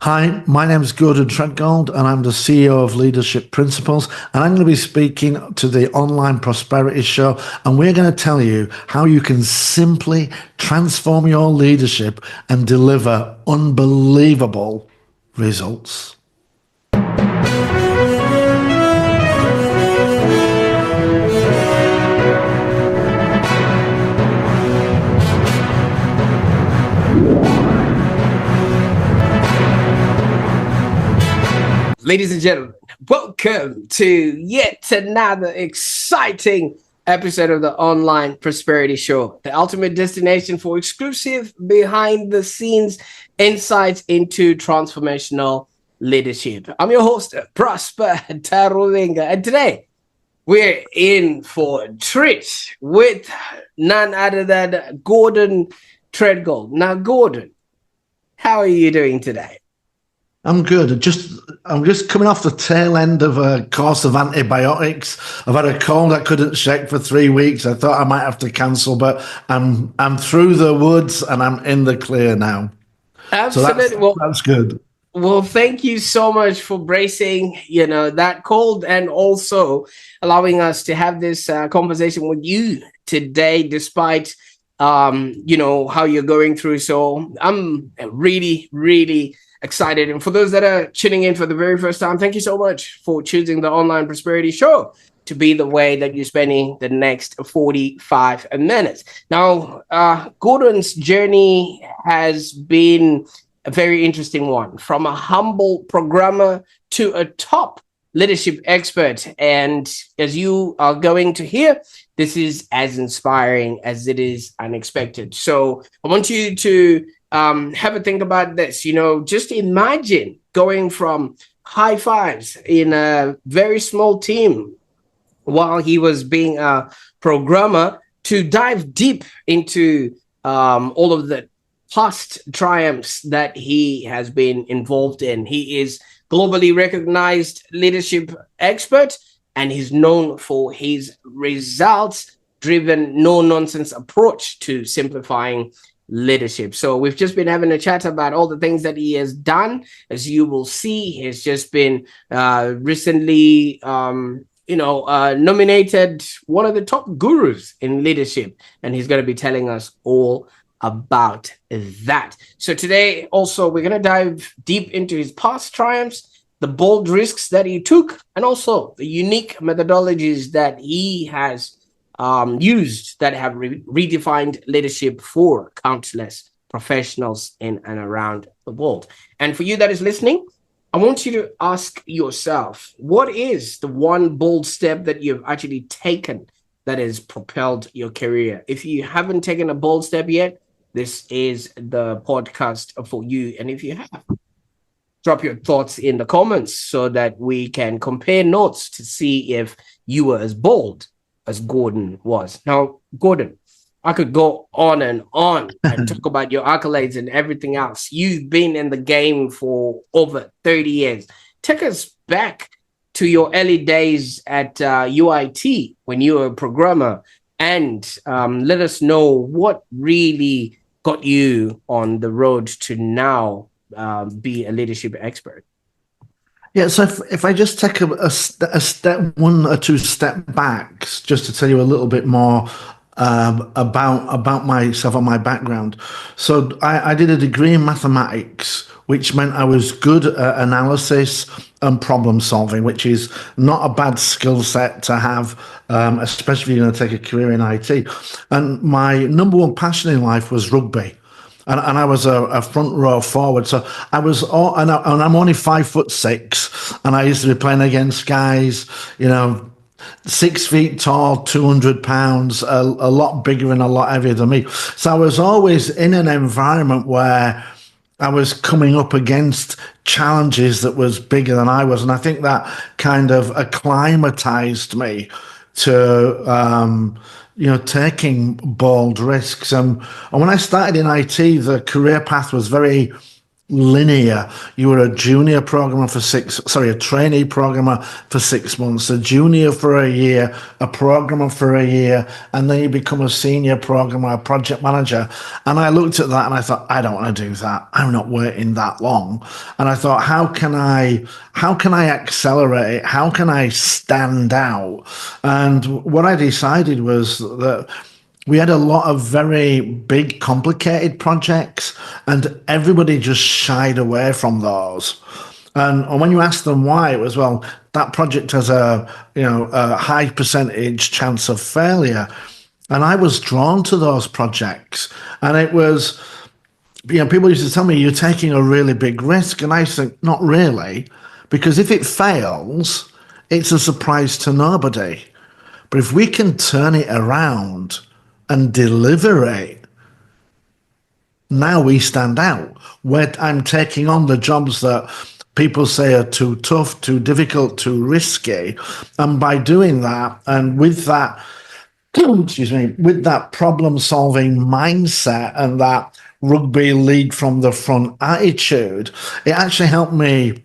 Hi, my name is Gordon Tredgold, and I'm the CEO of Leadership Principles. And I'm going to be speaking to the Online Prosperity Show, and we're going to tell you how you can simply transform your leadership and deliver unbelievable results. Ladies and gentlemen, welcome to yet another exciting episode of the Online Prosperity Show, the ultimate destination for exclusive behind-the-scenes insights into transformational leadership. I'm your host, Prosper Taruvinga, and today we're in for a treat with none other than Gordon Tredgold. Now, Gordon, how are you doing today? I'm good. I'm just coming off the tail end of a course of antibiotics. I've had a cold I couldn't shake for 3 weeks. I thought I might have to cancel, but I'm through the woods and I'm in the clear now. Absolutely. So that's good. Well, thank you so much for bracing, that cold, and also allowing us to have this conversation with you today, despite how you're going through. So I'm really, really excited. And for those that are tuning in for the very first time, thank you so much for choosing the Online Prosperity Show to be the way that you're spending the next 45 minutes. Now, Gordon's journey has been a very interesting one, from a humble programmer to a top leadership expert. And as you are going to hear, this is as inspiring as it is unexpected. So I want you to have a think about this. Just imagine going from high fives in a very small team while he was being a programmer to dive deep into all of the past triumphs that he has been involved in. He is globally recognized leadership expert, and he's known for his results-driven, no-nonsense approach to simplifying leadership. So we've just been having a chat about all the things that he has done. As you will see, he's just been recently nominated one of the top gurus in leadership, and he's going to be telling us all about that. So today also we're going to dive deep into his past triumphs, the bold risks that he took, and also the unique methodologies that he has used that have redefined leadership for countless professionals in and around the world. And for you that is listening, I want you to ask yourself, what is the one bold step that you've actually taken that has propelled your career? If you haven't taken a bold step yet, this is the podcast for you. And if you have, drop your thoughts in the comments so that we can compare notes to see if you were as bold as Gordon was. Now, Gordon, I could go on and talk about your accolades and everything else. You've been in the game for over 30 years. Take us back to your early days at UIT when you were a programmer, and let us know what really got you on the road to now be a leadership expert. Yeah, so if I just take a step, one or two step backs, just to tell you a little bit more about myself and my background. So I did a degree in mathematics, which meant I was good at analysis and problem solving, which is not a bad skill set to have, especially if you're going to take a career in IT. And my number one passion in life was rugby. And I was a front row forward. So I was, and I'm only 5'6", and I used to be playing against guys, 6 feet tall, 200 pounds, a lot bigger and a lot heavier than me. So I was always in an environment where I was coming up against challenges that was bigger than I was. And I think that kind of acclimatized me to, taking bold risks. And when I started in IT, the career path was very linear. You were a junior programmer for a trainee programmer for 6 months, a junior for a year, a programmer for a year, and then you become a senior programmer, a project manager. And I looked at that and I thought, I don't want to do that. I'm not waiting that long. And I thought, how can I accelerate? How can I stand out? And what I decided was that we had a lot of very big, complicated projects, and everybody just shied away from those. And when you ask them why, it was, well, that project has a high percentage chance of failure. And I was drawn to those projects. And it was, people used to tell me, you're taking a really big risk. And I think, not really, because if it fails, it's a surprise to nobody. But if we can turn it around and deliver it, now we stand out. Where I'm taking on the jobs that people say are too tough, too difficult, too risky. And by doing that, and with that, excuse me, with that problem-solving mindset and that rugby lead from the front attitude, it actually helped me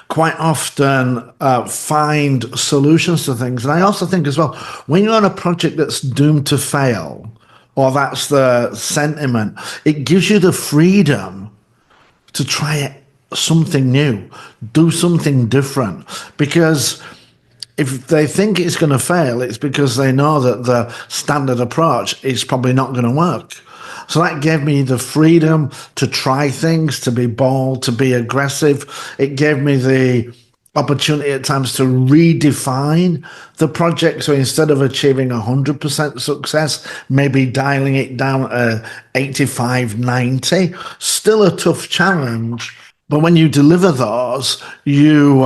quite often find solutions to things. And I also think as well, when you're on a project that's doomed to fail, or that's the sentiment, it gives you the freedom to try something new, do something different. Because if they think it's going to fail, it's because they know that the standard approach is probably not going to work. So that gave me the freedom to try things, to be bold, to be aggressive. It gave me the opportunity at times to redefine the project. So instead of achieving 100% success, maybe dialing it down at 85, 90. Still a tough challenge. But when you deliver those, you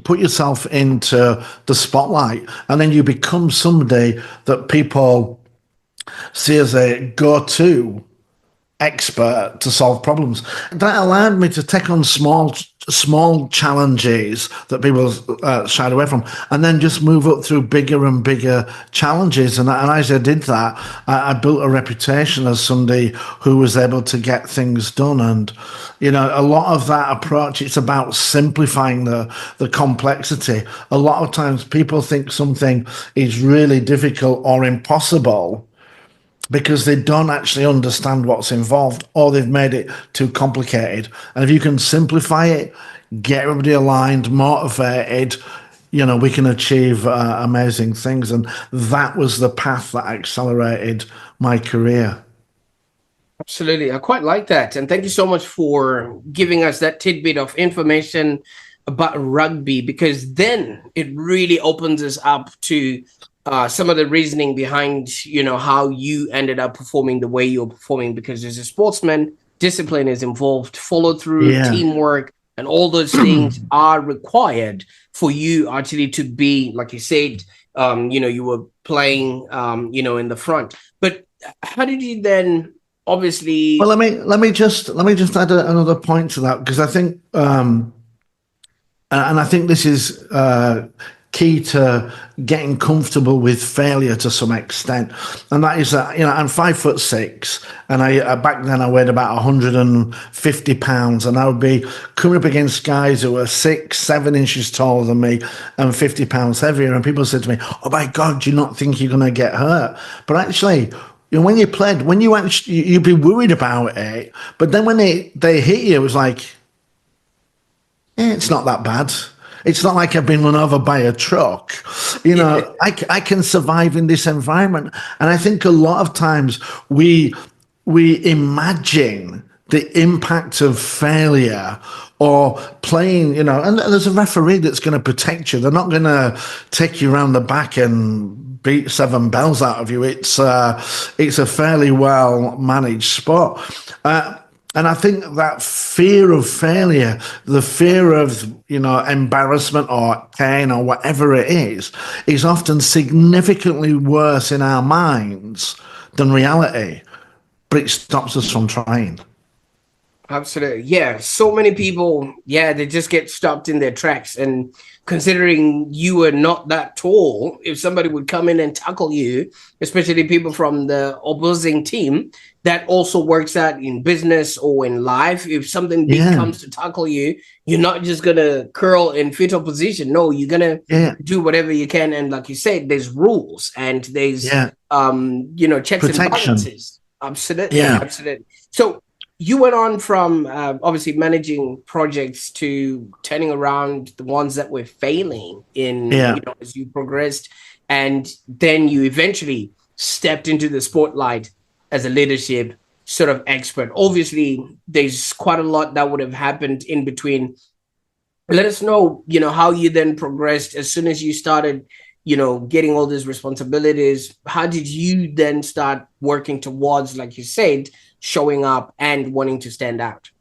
put yourself into the spotlight, and then you become somebody that people see as a go-to expert to solve problems. That allowed me to take on small challenges that people shied away from, and then just move up through bigger and bigger challenges. And as I did that, I built a reputation as somebody who was able to get things done. And a lot of that approach, it's about simplifying the complexity. A lot of times people think something is really difficult or impossible because they don't actually understand what's involved, or they've made it too complicated. And if you can simplify it, get everybody aligned, motivated, we can achieve amazing things. And that was the path that accelerated my career. Absolutely. I quite like that. And thank you so much for giving us that tidbit of information about rugby, because then it really opens us up to some of the reasoning behind, how you ended up performing the way you're performing, because as a sportsman, discipline is involved, follow through, teamwork, and all those things are required for you actually to be, like you said, you were playing, in the front. But how did you then obviously... Well, let me just add another point to that, because I think, and I think this is key to getting comfortable with failure to some extent, and that is that I'm 5'6", and I back then I weighed about 150 pounds, and I would be coming up against guys who were 6-7 inches taller than me and 50 pounds heavier, and people said to me, "Oh my God, do you not think you're going to get hurt?" But actually, when you played, you'd be worried about it, but then when they hit you, it was like, it's not that bad. It's not like I've been run over by a truck. I can survive in this environment. And I think a lot of times we imagine the impact of failure or playing, and there's a referee that's going to protect you. They're not going to take you around the back and beat 7 bells out of you. It's a fairly well managed sport. And I think that fear of failure, the fear of, embarrassment or pain or whatever it is often significantly worse in our minds than reality, but it stops us from trying. Absolutely. Yeah. So many people, yeah, they just get stopped in their tracks. And considering you are not that tall, if somebody would come in and tackle you, especially people from the opposing team, that also works out in business or in life. If something big Yeah, comes to tackle you, you're not just going to curl in fetal position. No, you're going to yeah, do whatever you can. And like you said, there's rules and there's, yeah. checks and Protection. balances. Absolutely. Yeah. Absolutely. So, you went on from obviously managing projects to turning around the ones that were failing in, Yeah. as you progressed. And then you eventually stepped into the spotlight as a leadership sort of expert. Obviously, there's quite a lot that would have happened in between. Let us know, how you then progressed as soon as you started, getting all these responsibilities. How did you then start working towards, like you said, showing up and wanting to stand out?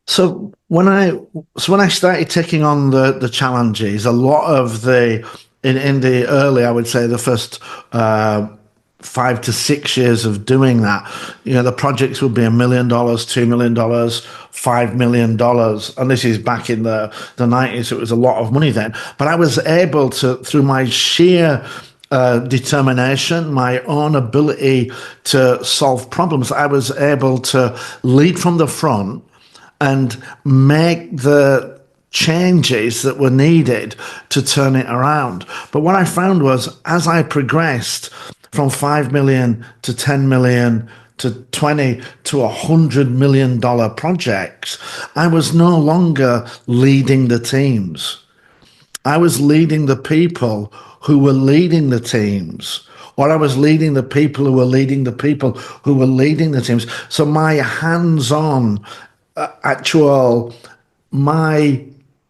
So when I started taking on the challenges, a lot of in the early, I would say the first 5 to 6 years of doing that, the projects would be $1 million, $2 million, $5 million, and this is back in the 90s. So it was a lot of money then, but I was able to, through my sheer determination, my own ability to solve problems, I was able to lead from the front and make the changes that were needed to turn it around. But what I found was, as I progressed from 5 million to 10 million to 20 to $100 million projects, I was no longer leading the teams. I was leading the people who were leading the teams, or I was leading the people who were leading the people who were leading the teams. So my hands-on actual, my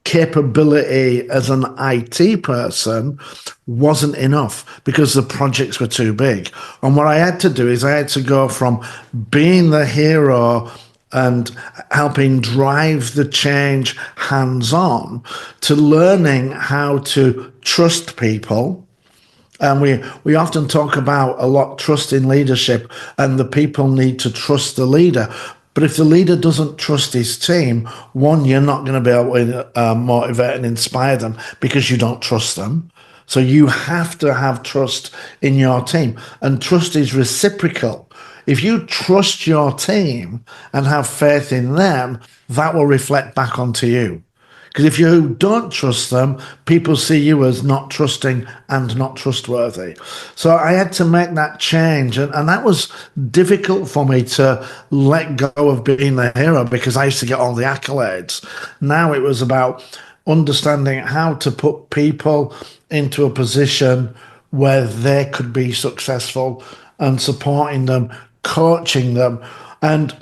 capability as an IT person wasn't enough because the projects were too big. And what I had to do is I had to go from being the hero and helping drive the change hands on to learning how to trust people. And we often talk about a lot trust in leadership, and the people need to trust the leader. But if the leader doesn't trust his team, one, you're not going to be able to motivate and inspire them because you don't trust them. So you have to have trust in your team, and trust is reciprocal. If you trust your team and have faith in them, that will reflect back onto you. Because if you don't trust them, people see you as not trusting and not trustworthy. So I had to make that change. And that was difficult for me to let go of being the hero because I used to get all the accolades. Now it was about understanding how to put people into a position where they could be successful and supporting them, coaching them. And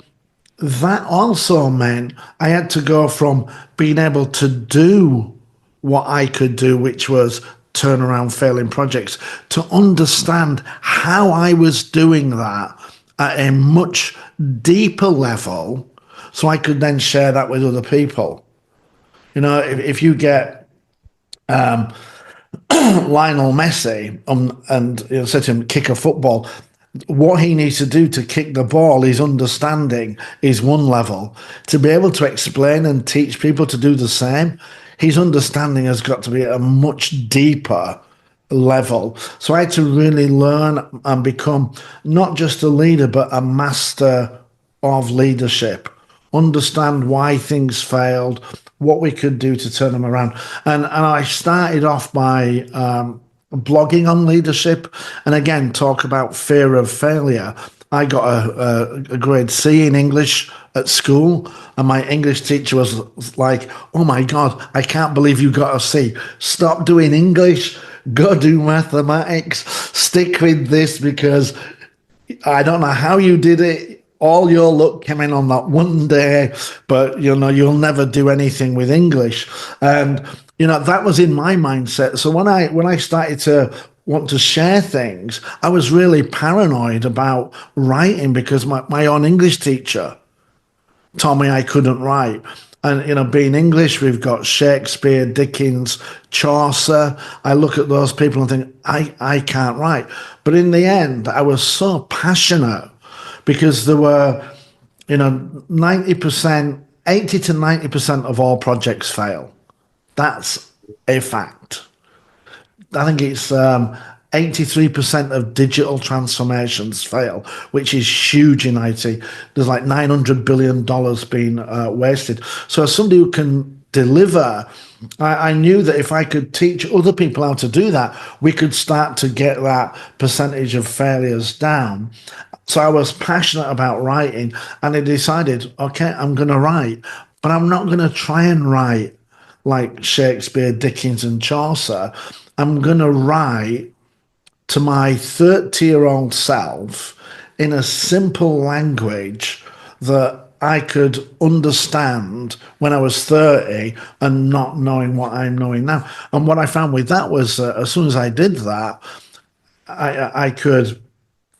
that also meant I had to go from being able to do what I could do, which was turn around failing projects, to understand how I was doing that at a much deeper level so I could then share that with other people. If you get Lionel Messi and said to him, kick a football, what he needs to do to kick the ball, his understanding is one level. To be able to explain and teach people to do the same, his understanding has got to be at a much deeper level. So I had to really learn and become not just a leader, but a master of leadership. Understand why things failed, what we could do to turn them around. And I started off by blogging on leadership, and again talk about fear of failure. I got a grade C in English at school, and my English teacher was like, "Oh my God, I can't believe you got a C. Stop doing English, go do mathematics, stick with this because I don't know how you did it. All your luck came in on that one day, but you'll never do anything with English." And that was in my mindset. So when I started to want to share things, I was really paranoid about writing because my own English teacher told me I couldn't write. And being English, we've got Shakespeare, Dickens, Chaucer. I look at those people and think I can't write. But in the end, I was so passionate because there were 90%, 80 to 90% of all projects fail. That's a fact. I think it's 83% of digital transformations fail, which is huge in IT. There's like $900 billion being wasted. So as somebody who can deliver, I knew that if I could teach other people how to do that, we could start to get that percentage of failures down. So I was passionate about writing, and I decided, okay, I'm going to write, but I'm not going to try and write like Shakespeare, Dickens, and Chaucer. I'm going to write to my 30-year-old self in a simple language that I could understand when I was 30 and not knowing what I'm knowing now. And what I found with that was as soon as I did that, I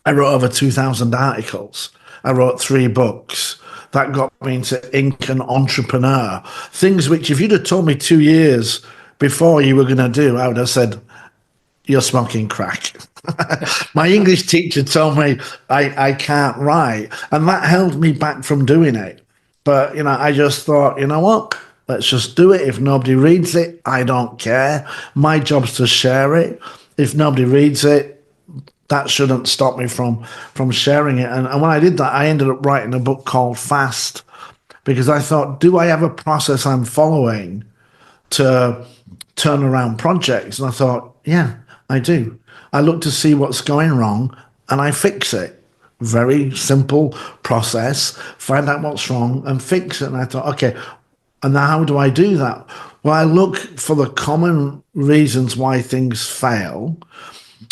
wrote over 2,000 articles. I wrote 3 books. That got me into Inc. and Entrepreneur. Things which, if you'd have told me 2 years before you were going to do, I would have said, you're smoking crack. My English teacher told me I can't write, and that held me back from doing it. But, I just thought, you know what? Let's just do it. If nobody reads it, I don't care. My job's to share it. If nobody reads it, that shouldn't stop me from sharing it. And when I did that, I ended up writing a book called Fast, because I thought, do I have a process I'm following to turn around projects? And I thought, yeah, I do. I look to see what's going wrong and I fix it. Very simple process. Find out what's wrong and fix it. And I thought, okay, and now how do I do that? Well, I look for the common reasons why things fail.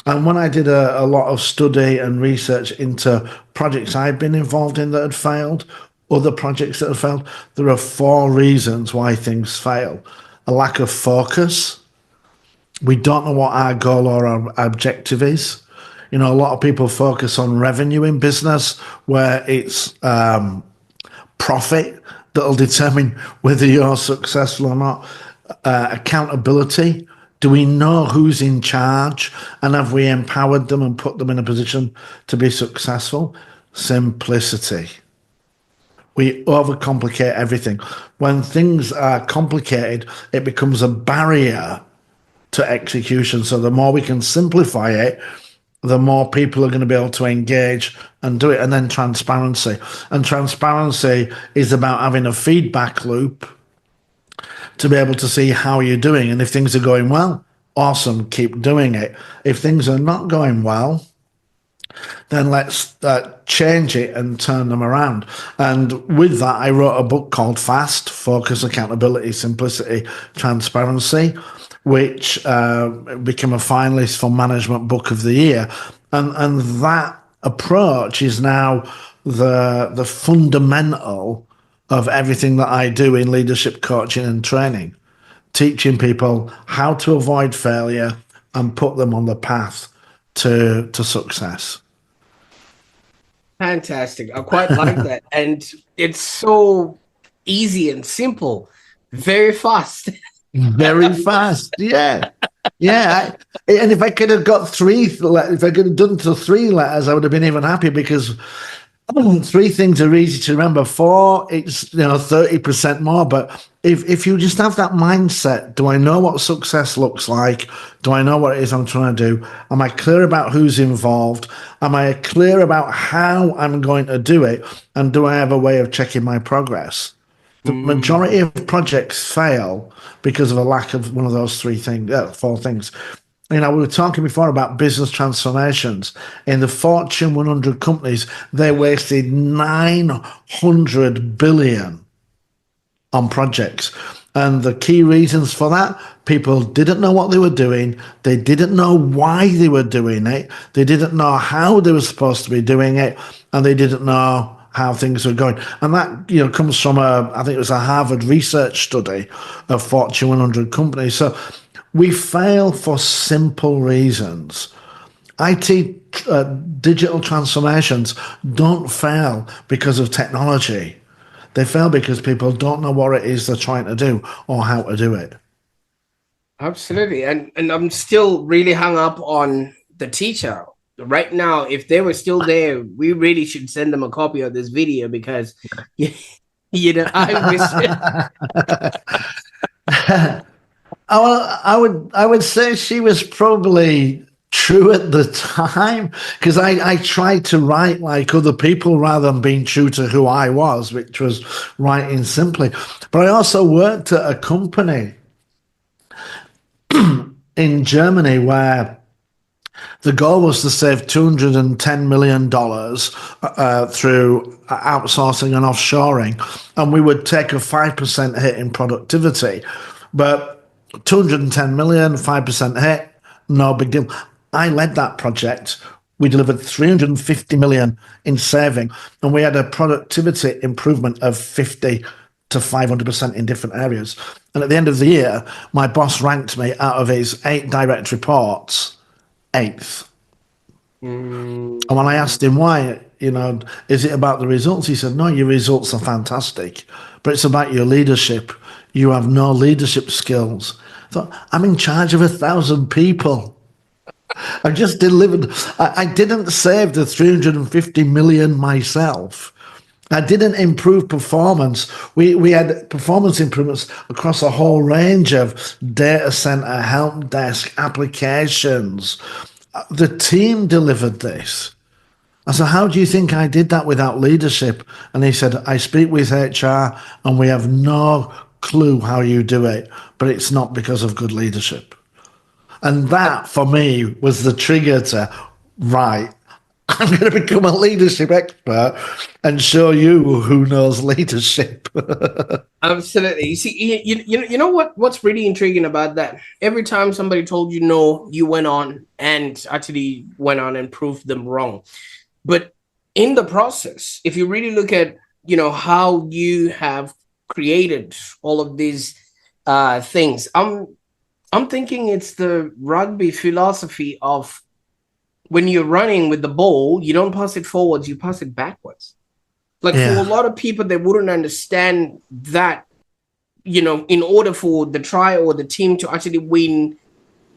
And when I did a lot of study and research into projects I've been involved in that had failed, other projects that have failed, there are 4 reasons why things fail. A lack of focus. We don't know what our goal or our objective is. A lot of people focus on revenue in business, where it's profit that'll determine whether you're successful or not. Accountability. Do we know who's in charge, and have we empowered them and put them in a position to be successful? Simplicity. We overcomplicate everything. When things are complicated, it becomes a barrier to execution. So the more we can simplify it, the more people are going to be able to engage and do it. And then transparency. And transparency is about having a feedback loop to be able to see how you're doing. And if things are going well, awesome, keep doing it. If things are not going well, then let's change it and turn them around. And with that, I wrote a book called Fast: Focus, Accountability, Simplicity, Transparency, which became a finalist for Management Book of the Year. And that approach is now the fundamental of everything that I do in leadership coaching and training, teaching people how to avoid failure and put them on the path to success. Fantastic. I quite like that. And it's so easy and simple, very fast. Very fast. Yeah. Yeah. And if I could have got 3, if I could have done to 3 letters, I would have been even happier, because 3 things are easy to remember. 4, it's 30% more. But if you just have that mindset, do I know what success looks like? Do I know what it is I'm trying to do? Am I clear about who's involved? Am I clear about how I'm going to do it? And do I have a way of checking my progress? The majority of projects fail because of a lack of one of those 4 things. We were talking before about business transformations. In the Fortune 100 companies, they wasted $900 billion on projects. And the key reasons for that: people didn't know what they were doing. They didn't know why they were doing it. They didn't know how they were supposed to be doing it. And they didn't know how things were going. And that, comes from I think it was a Harvard research study of Fortune 100 companies. So we fail for simple reasons. Digital transformations don't fail because of technology. They fail because people don't know what it is they're trying to do or how to do it. Absolutely. And I'm still really hung up on the teacher, right now, if they were still there, we really should send them a copy of this video because, I wish. I would say she was probably true at the time because I tried to write like other people rather than being true to who I was, which was writing simply. But I also worked at a company in Germany where the goal was to save $210 million through outsourcing and offshoring, and we would take a 5% hit in productivity. But 210 million, 5% hit, no big deal. I led that project. We delivered 350 million in saving, and we had a productivity improvement of 50 to 500% in different areas. And at the end of the year, my boss ranked me out of his 8 direct reports, 8th. And when I asked him why, is it about the results? He said, no, your results are fantastic, but it's about your leadership. You have no leadership skills. I thought, I'm in charge of 1,000 people. I just delivered. I didn't save the 350 million myself. I didn't improve performance. We had performance improvements across a whole range of data center, help desk, applications. The team delivered this. I said, how do you think I did that without leadership? And he said, I speak with HR and we have no clue how you do it, but it's not because of good leadership. And that, for me, was the trigger to, right, I'm going to become a leadership expert and show you who knows leadership. Absolutely. You see, you know what's really intriguing about that? Every time somebody told you no, you went on and actually went on and proved them wrong. But in the process, if you really look at, how you have created all of these things, I'm thinking it's the rugby philosophy of when you're running with the ball, you don't pass it forwards, you pass it backwards. Like for a lot of people, they wouldn't understand that, in order for the try or the team to actually win,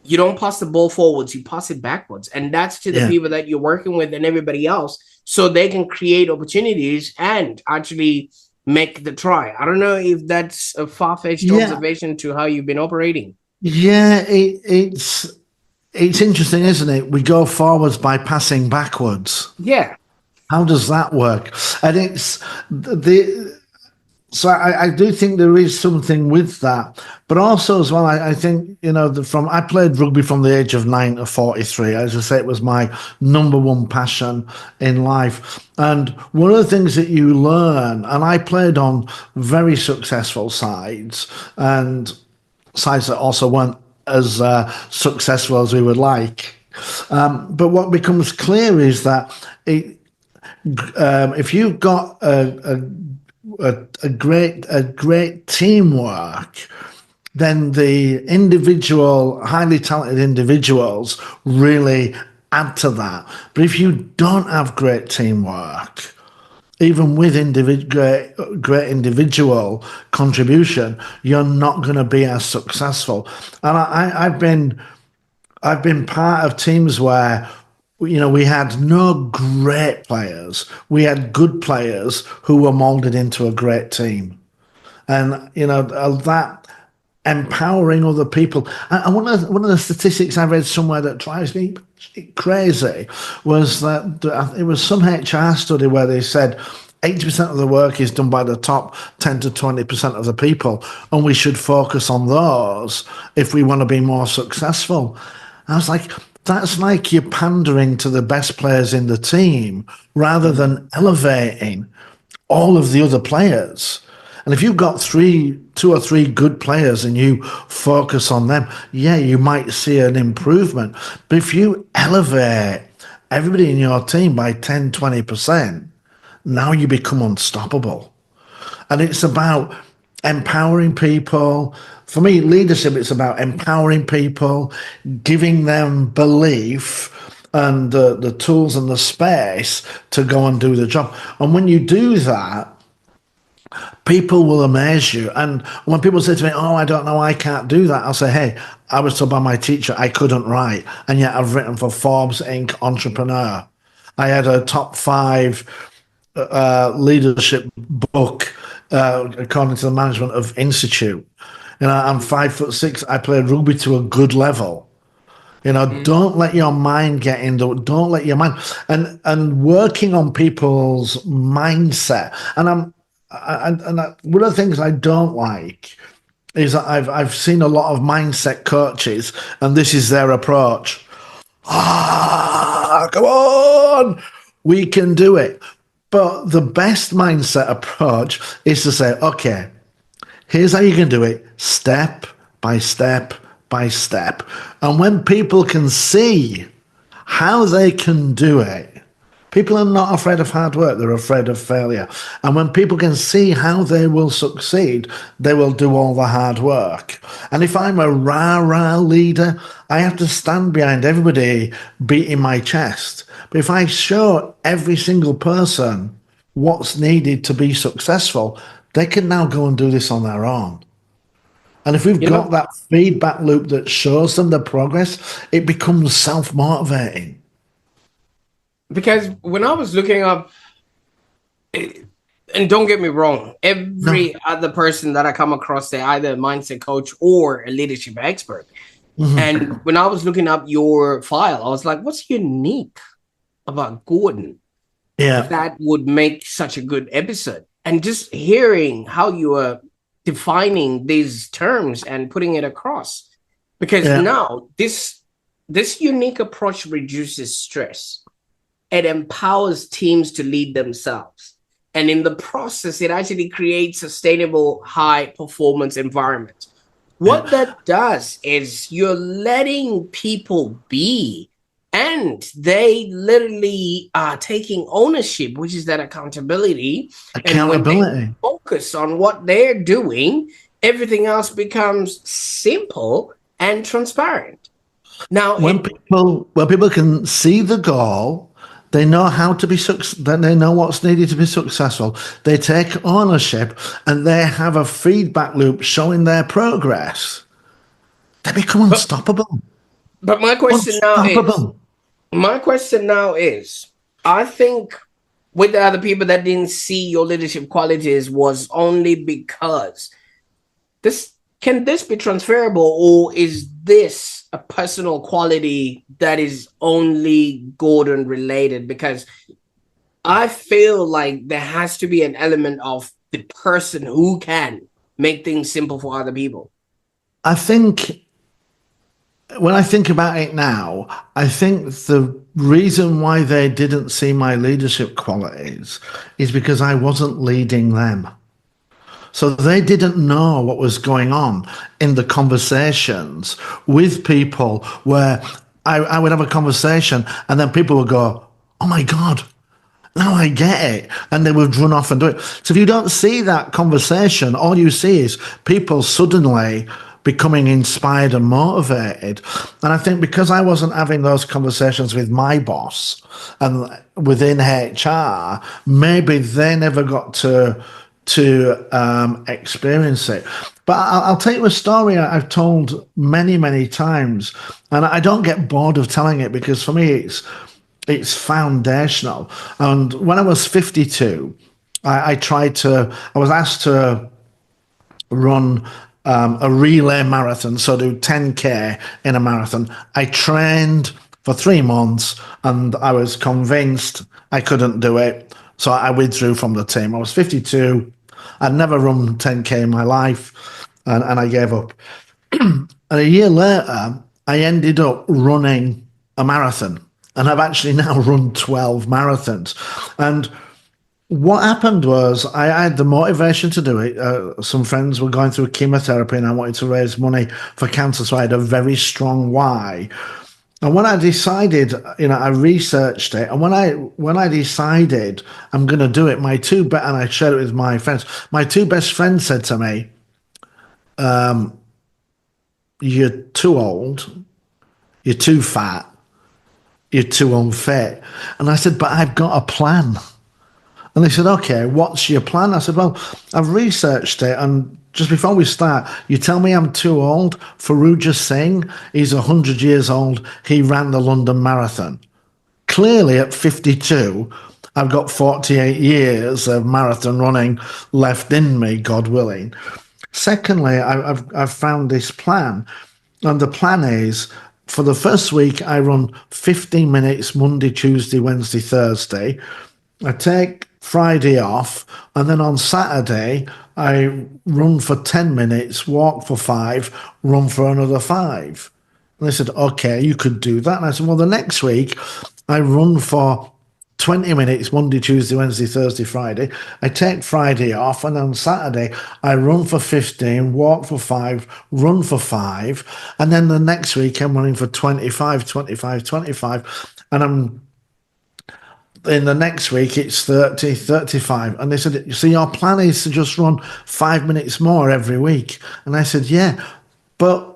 you don't pass the ball forwards, you pass it backwards. And that's to the people that you're working with and everybody else, so they can create opportunities and actually make the try. I don't know if that's a far-fetched observation to how you've been operating. Yeah, it's interesting, isn't it? We go forwards by passing backwards. Yeah. How does that work? And it's so I do think there is something with that, but also as well, I think, I played rugby from the age of 9 to 43. As I say, it was my number one passion in life. And one of the things that you learn, and I played on very successful sides and sides that also weren't as successful as we would like. But what becomes clear is that if you've got a great teamwork, then the highly talented individuals really add to that. But if you don't have great teamwork, even with great individual contribution, you're not going to be as successful. And I've been part of teams where, we had no great players. We had good players who were molded into a great team. And, that empowering other people. And one of the statistics I read somewhere that drives me crazy was that it was some HR study where they said 80% of the work is done by the top 10 to 20% of the people, and we should focus on those if we want to be more successful. I was like, that's like you're pandering to the best players in the team rather than elevating all of the other players. And if you've got 2 or 3 good players and you focus on them, you might see an improvement. But if you elevate everybody in your team by 10, 20%, now you become unstoppable. And it's about empowering people. For me, leadership, it's about empowering people, giving them belief and the tools and the space to go and do the job. And when you do that, people will amaze you. And when people say to me, oh, I don't know, I can't do that, I'll say, hey, I was told by my teacher I couldn't write, and yet I've written for Forbes Inc. Entrepreneur. I had a top 5 leadership book according to the management of Institute. I'm 5'6". I play rugby to a good level. Don't let your mind get into it. Don't let your mind and working on people's mindset. One of the things I don't like is that I've seen a lot of mindset coaches, and this is their approach. Come on, we can do it. But the best mindset approach is to say, okay, here's how you can do it, step by step by step. And when people can see how they can do it, people are not afraid of hard work, they're afraid of failure. And when people can see how they will succeed, they will do all the hard work. And if I'm a rah-rah leader, I have to stand behind everybody beating my chest. But if I show every single person what's needed to be successful, they can now go and do this on their own. And if we've got that feedback loop that shows them the progress, it becomes self-motivating. Because when I was looking up, and don't get me wrong, every other person that I come across, they're either a mindset coach or a leadership expert. Mm-hmm. And when I was looking up your file, I was like, what's unique about Gordon? Yeah, that would make such a good episode. And just hearing how you are defining these terms and putting it across, because now this unique approach reduces stress. It empowers teams to lead themselves, and in the process it actually creates sustainable high performance environment. What that does is you're letting people be, and they literally are taking ownership, which is that accountability. And when they focus on what they're doing, everything else becomes simple and transparent. Now, when people can see the goal, they know how to be they know what's needed to be successful. They take ownership, and they have a feedback loop showing their progress. They become unstoppable. But my question now is, I think with the other people that didn't see your leadership qualities was only because can this be transferable, or is this a personal quality that is only Gordon related? Because I feel like there has to be an element of the person who can make things simple for other people. I think when I think about it now, I think the reason why they didn't see my leadership qualities is because I wasn't leading them. So they didn't know what was going on in the conversations with people, where I would have a conversation and then people would go, oh my God, now I get it. And they would run off and do it. So if you don't see that conversation, all you see is people suddenly becoming inspired and motivated. And I think because I wasn't having those conversations with my boss and within HR, maybe they never got to experience it. But I'll tell you a story I've told many, many times, and I don't get bored of telling it, because for me it's foundational. And when I was 52, I was asked to run a relay marathon, so do 10K in a marathon. I trained for 3 months and I was convinced I couldn't do it, so I withdrew from the team. I was 52. I'd never run 10K in my life, and I gave up. And a year later, I ended up running a marathon, and I've actually now run 12 marathons. And what happened was I had the motivation to do it. Some friends were going through chemotherapy, and I wanted to raise money for cancer, so I had a very strong why. And when I decided, I researched it, and when I decided I'm going to do it, and I shared it with my friends. My 2 best friends said to me, "You're too old, you're too fat, you're too unfit." And I said, "But I've got a plan. And they said, okay, what's your plan? I said, well, I've researched it. And just before we start, you tell me I'm too old. Faruja Singh, he's 100 years old. He ran the London Marathon. Clearly, at 52, I've got 48 years of marathon running left in me, God willing. Secondly, I've found this plan. And the plan is for the first week, I run 15 minutes Monday, Tuesday, Wednesday, Thursday. I take Friday off, and then on Saturday, I run for 10 minutes, walk for 5, run for another 5. And they said, okay, you could do that. And I said, well, the next week, I run for 20 minutes Monday, Tuesday, Wednesday, Thursday, Friday. I take Friday off, and on Saturday, I run for 15, walk for 5, run for 5. And then the next week, I'm running for 25, 25, 25. And in the next week, it's 30, 35. And they said, so your plan is to just run 5 minutes more every week? And I said, yeah, but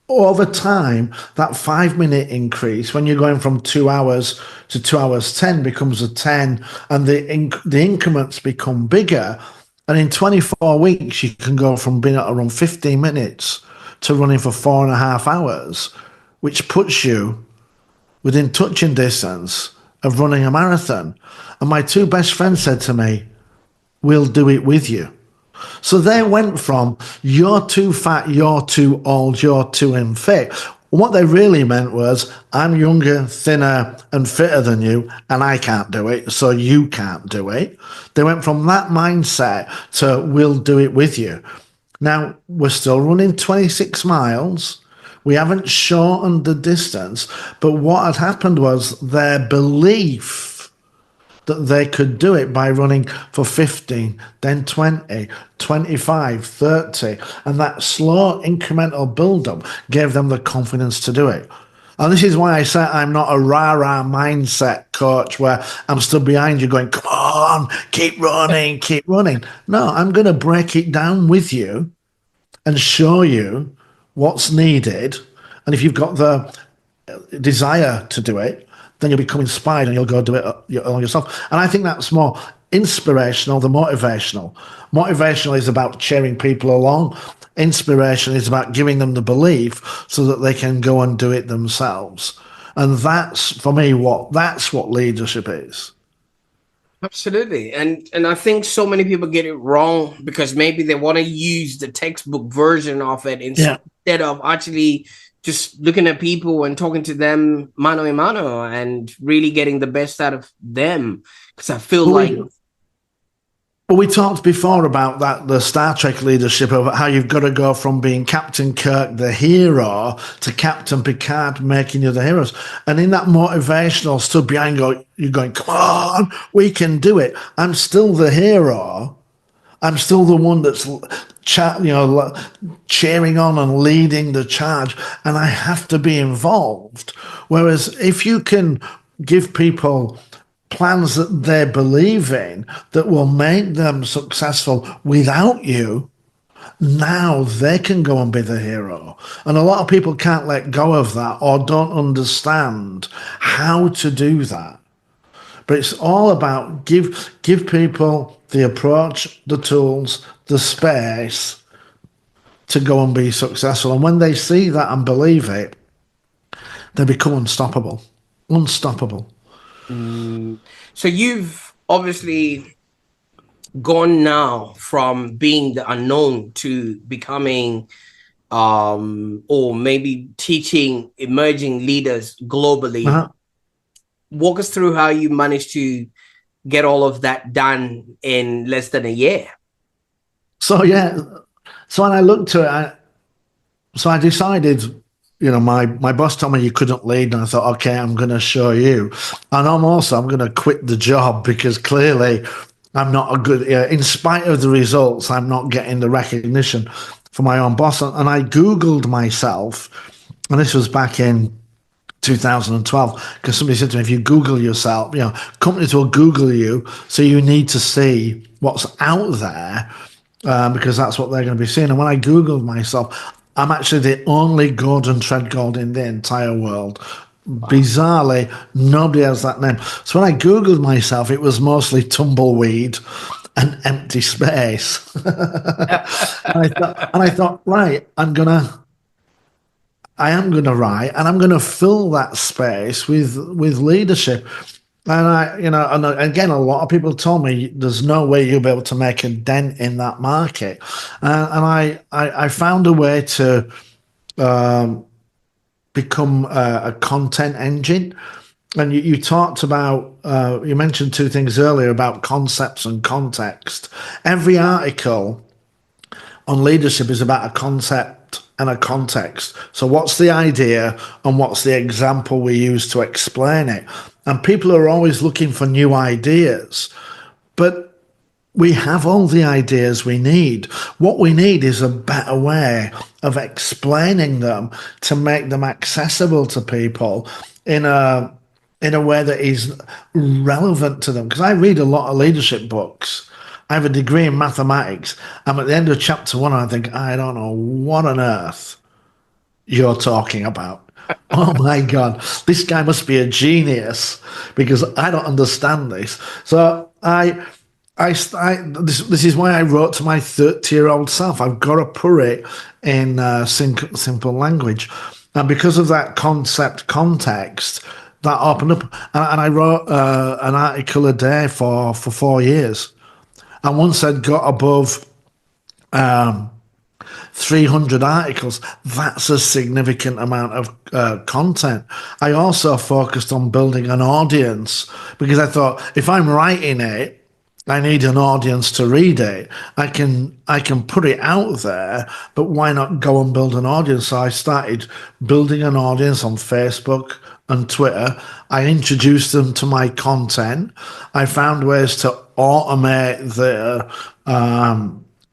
over time, that 5 minute increase, when you're going from 2 hours to 2 hours 10, becomes a 10, and the increments become bigger. And in 24 weeks, you can go from being able to run 15 minutes to running for 4.5 hours, which puts you within touching distance of running a marathon. And my two best friends said to me, we'll do it with you. So they went from, you're too fat, you're too old, you're too unfit. What they really meant was, I'm younger, thinner, and fitter than you, and I can't do it, so you can't do it. They went from that mindset to, we'll do it with you. Now, we're still running 26 miles. We haven't shortened the distance, but what had happened was their belief that they could do it by running for 15, then 20, 25, 30, and that slow incremental build-up gave them the confidence to do it. And this is why I say I'm not a rah-rah mindset coach where I'm stood behind you going, come on, keep running, keep running. No, I'm going to break it down with you and show you what's needed. And if you've got the desire to do it, then you'll become inspired and you'll go do it yourself. And I think that's more inspirational than motivational. Motivational is about cheering people along. Inspiration is about giving them the belief so that they can go and do it themselves. And that's, for me, that's what leadership is. Absolutely. And I think so many people get it wrong because maybe they want to use the textbook version of it instead of actually just looking at people and talking to them mano a mano and really getting the best out of them. Because I feel we talked before about that, the Star Trek leadership, of how you've got to go from being Captain Kirk, the hero, to Captain Picard, making you the heroes. And in that motivational stood behind, you're going, come on, we can do it. I'm still the hero. I'm still the one that's cheering on and leading the charge, and I have to be involved. Whereas if you can give people plans that they believe in that will make them successful without you, now they can go and be the hero. And a lot of people can't let go of that or don't understand how to do that. But it's all about give people the approach, the tools, the space to go and be successful. And when they see that and believe it, they become unstoppable. Unstoppable. So you've obviously gone now from being the unknown to becoming or maybe teaching emerging leaders globally. Uh-huh. Walk us through how you managed to get all of that done in less than a year. So when I looked to it, I decided, my boss told me you couldn't lead, and I thought, okay, I'm going to show you. And I'm going to quit the job because clearly I'm not a good, in spite of the results, I'm not getting the recognition for my own boss. And I Googled myself, and this was back in 2012, because somebody said to me, if you Google yourself, companies will Google you, so you need to see what's out there, because that's what they're going to be seeing. And when I Googled myself, I'm actually the only Gordon Tredgold in the entire world. Bizarrely, nobody has that name. So when I Googled myself, it was mostly tumbleweed and empty space. And I thought, right, I am gonna write, and I'm gonna fill that space with leadership. And and again, a lot of people told me there's no way you'll be able to make a dent in that market. And I found a way to become a content engine. And you talked about, you mentioned two things earlier about concepts and context. Every article on leadership is about a concept and a context. So what's the idea and what's the example we use to explain it? And people are always looking for new ideas, but we have all the ideas we need. What we need is a better way of explaining them to make them accessible to people in a way that is relevant to them. Because I read a lot of leadership books. I have a degree in mathematics. I'm at the end of chapter 1 and I think, I don't know what on earth you're talking about. Oh my God, this guy must be a genius because I don't understand this. So this is why I wrote to my 30-year-old self. I've got to put it in simple language. And because of that concept context, that opened up. And I wrote an article a day for 4 years. And once I'd got above 300 articles, that's a significant amount of content. I also focused on building an audience because I thought if I'm writing it, I need an audience to read it. I can put it out there, but why not go and build an audience? So I started building an audience on Facebook and Twitter. I introduced them to my content. I found ways to automate the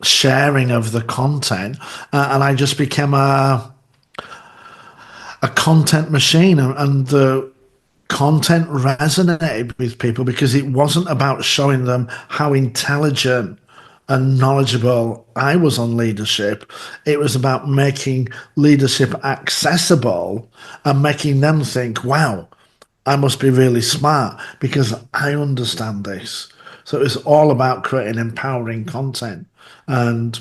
sharing of the content, and I just became a content machine, and the content resonated with people because it wasn't about showing them how intelligent and knowledgeable I was on leadership. It was about making leadership accessible and making them think, wow, I must be really smart because I understand this. So it was all about creating empowering content. And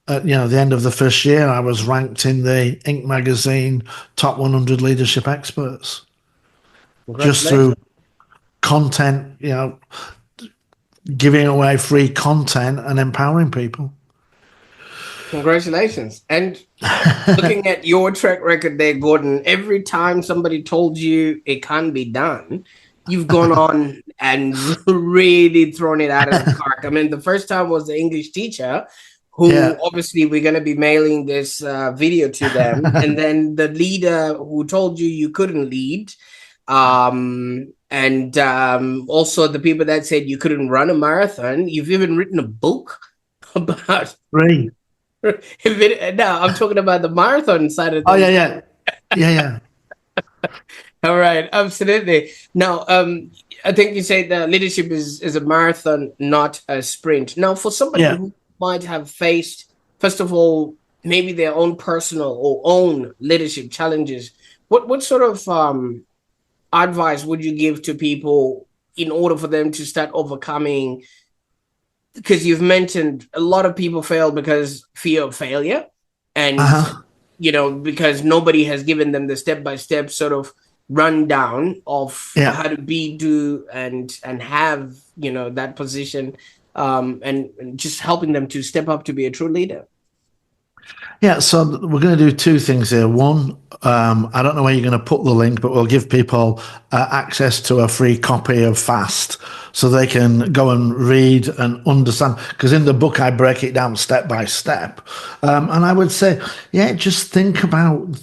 at the end of the first year, I was ranked in the Inc. magazine top 100 leadership experts just through content, giving away free content and empowering people. Congratulations. And looking at your track record there, Gordon, every time somebody told you it can't be done, you've gone on and really thrown it out of the park. I mean, the first time was the English teacher who obviously we're going to be mailing this video to them. And then the leader who told you couldn't lead. And also the people that said you couldn't run a marathon. You've even written a book about... Right. No, I'm talking about the marathon side of things. Oh, yeah. All right, absolutely. Now, I think you said that leadership is a marathon, not a sprint. Now, for somebody who might have faced, first of all, maybe their own personal or own leadership challenges, what sort of advice would you give to people in order for them to start overcoming? Because you've mentioned a lot of people fail because fear of failure, and because nobody has given them the step-by-step sort of rundown of how to be, do, and have that position, and just helping them to step up to be a true leader. Yeah, so we're going to do two things here. One, I don't know where you're going to put the link, but we'll give people access to a free copy of FAST so they can go and read and understand. Because in the book, I break it down step by step. And I would say, just think about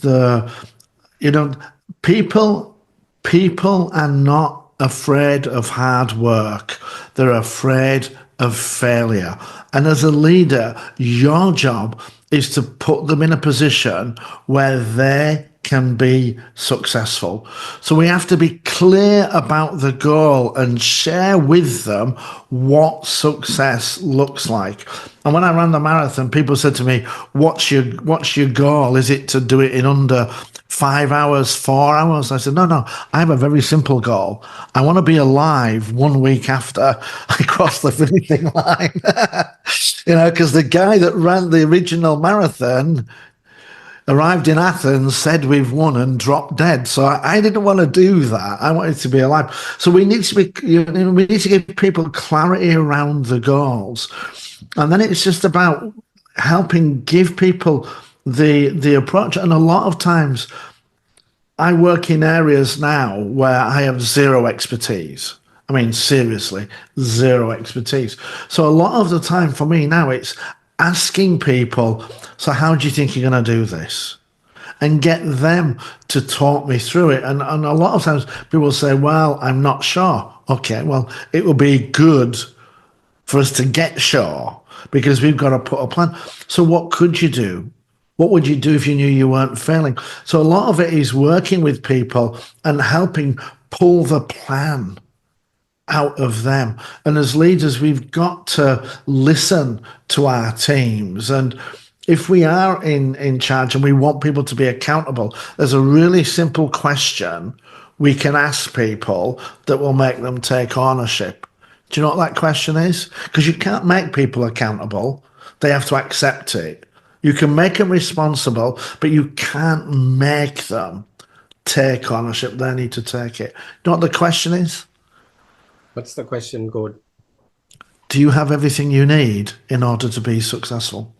people are not afraid of hard work. They're afraid of failure. And as a leader, your job is to put them in a position where they can be successful. So we have to be clear about the goal and share with them what success looks like. And when I ran the marathon, people said to me, what's your goal? Is it to do it in under 5 hours, 4 hours? I said, no, I have a very simple goal. I want to be alive 1 week after I cross the finishing line. Because the guy that ran the original marathon arrived in Athens, said we've won, and dropped dead. So I didn't want to do that. I wanted to be alive. So we need to we need to give people clarity around the goals, and then it's just about helping give people the approach. And a lot of times, I work in areas now where I have zero expertise. I mean, seriously, zero expertise. So a lot of the time for me now, it's asking people, so how do you think you're going to do this? And get them to talk me through it. And a lot of times people say, well, I'm not sure. Okay, well, it will be good for us to get sure because we've got to put a plan. So what could you do? What would you do if you knew you weren't failing? So a lot of it is working with people and helping pull the plan out of them. And as leaders, we've got to listen to our teams. And if we are in charge and we want people to be accountable, there's a really simple question we can ask people that will make them take ownership. Do you know what that question is? Because you can't make people accountable. They have to accept it. You can make them responsible, but you can't make them take ownership. They need to take it. You know what the question is? What's the question, Gord? Do you have everything you need in order to be successful?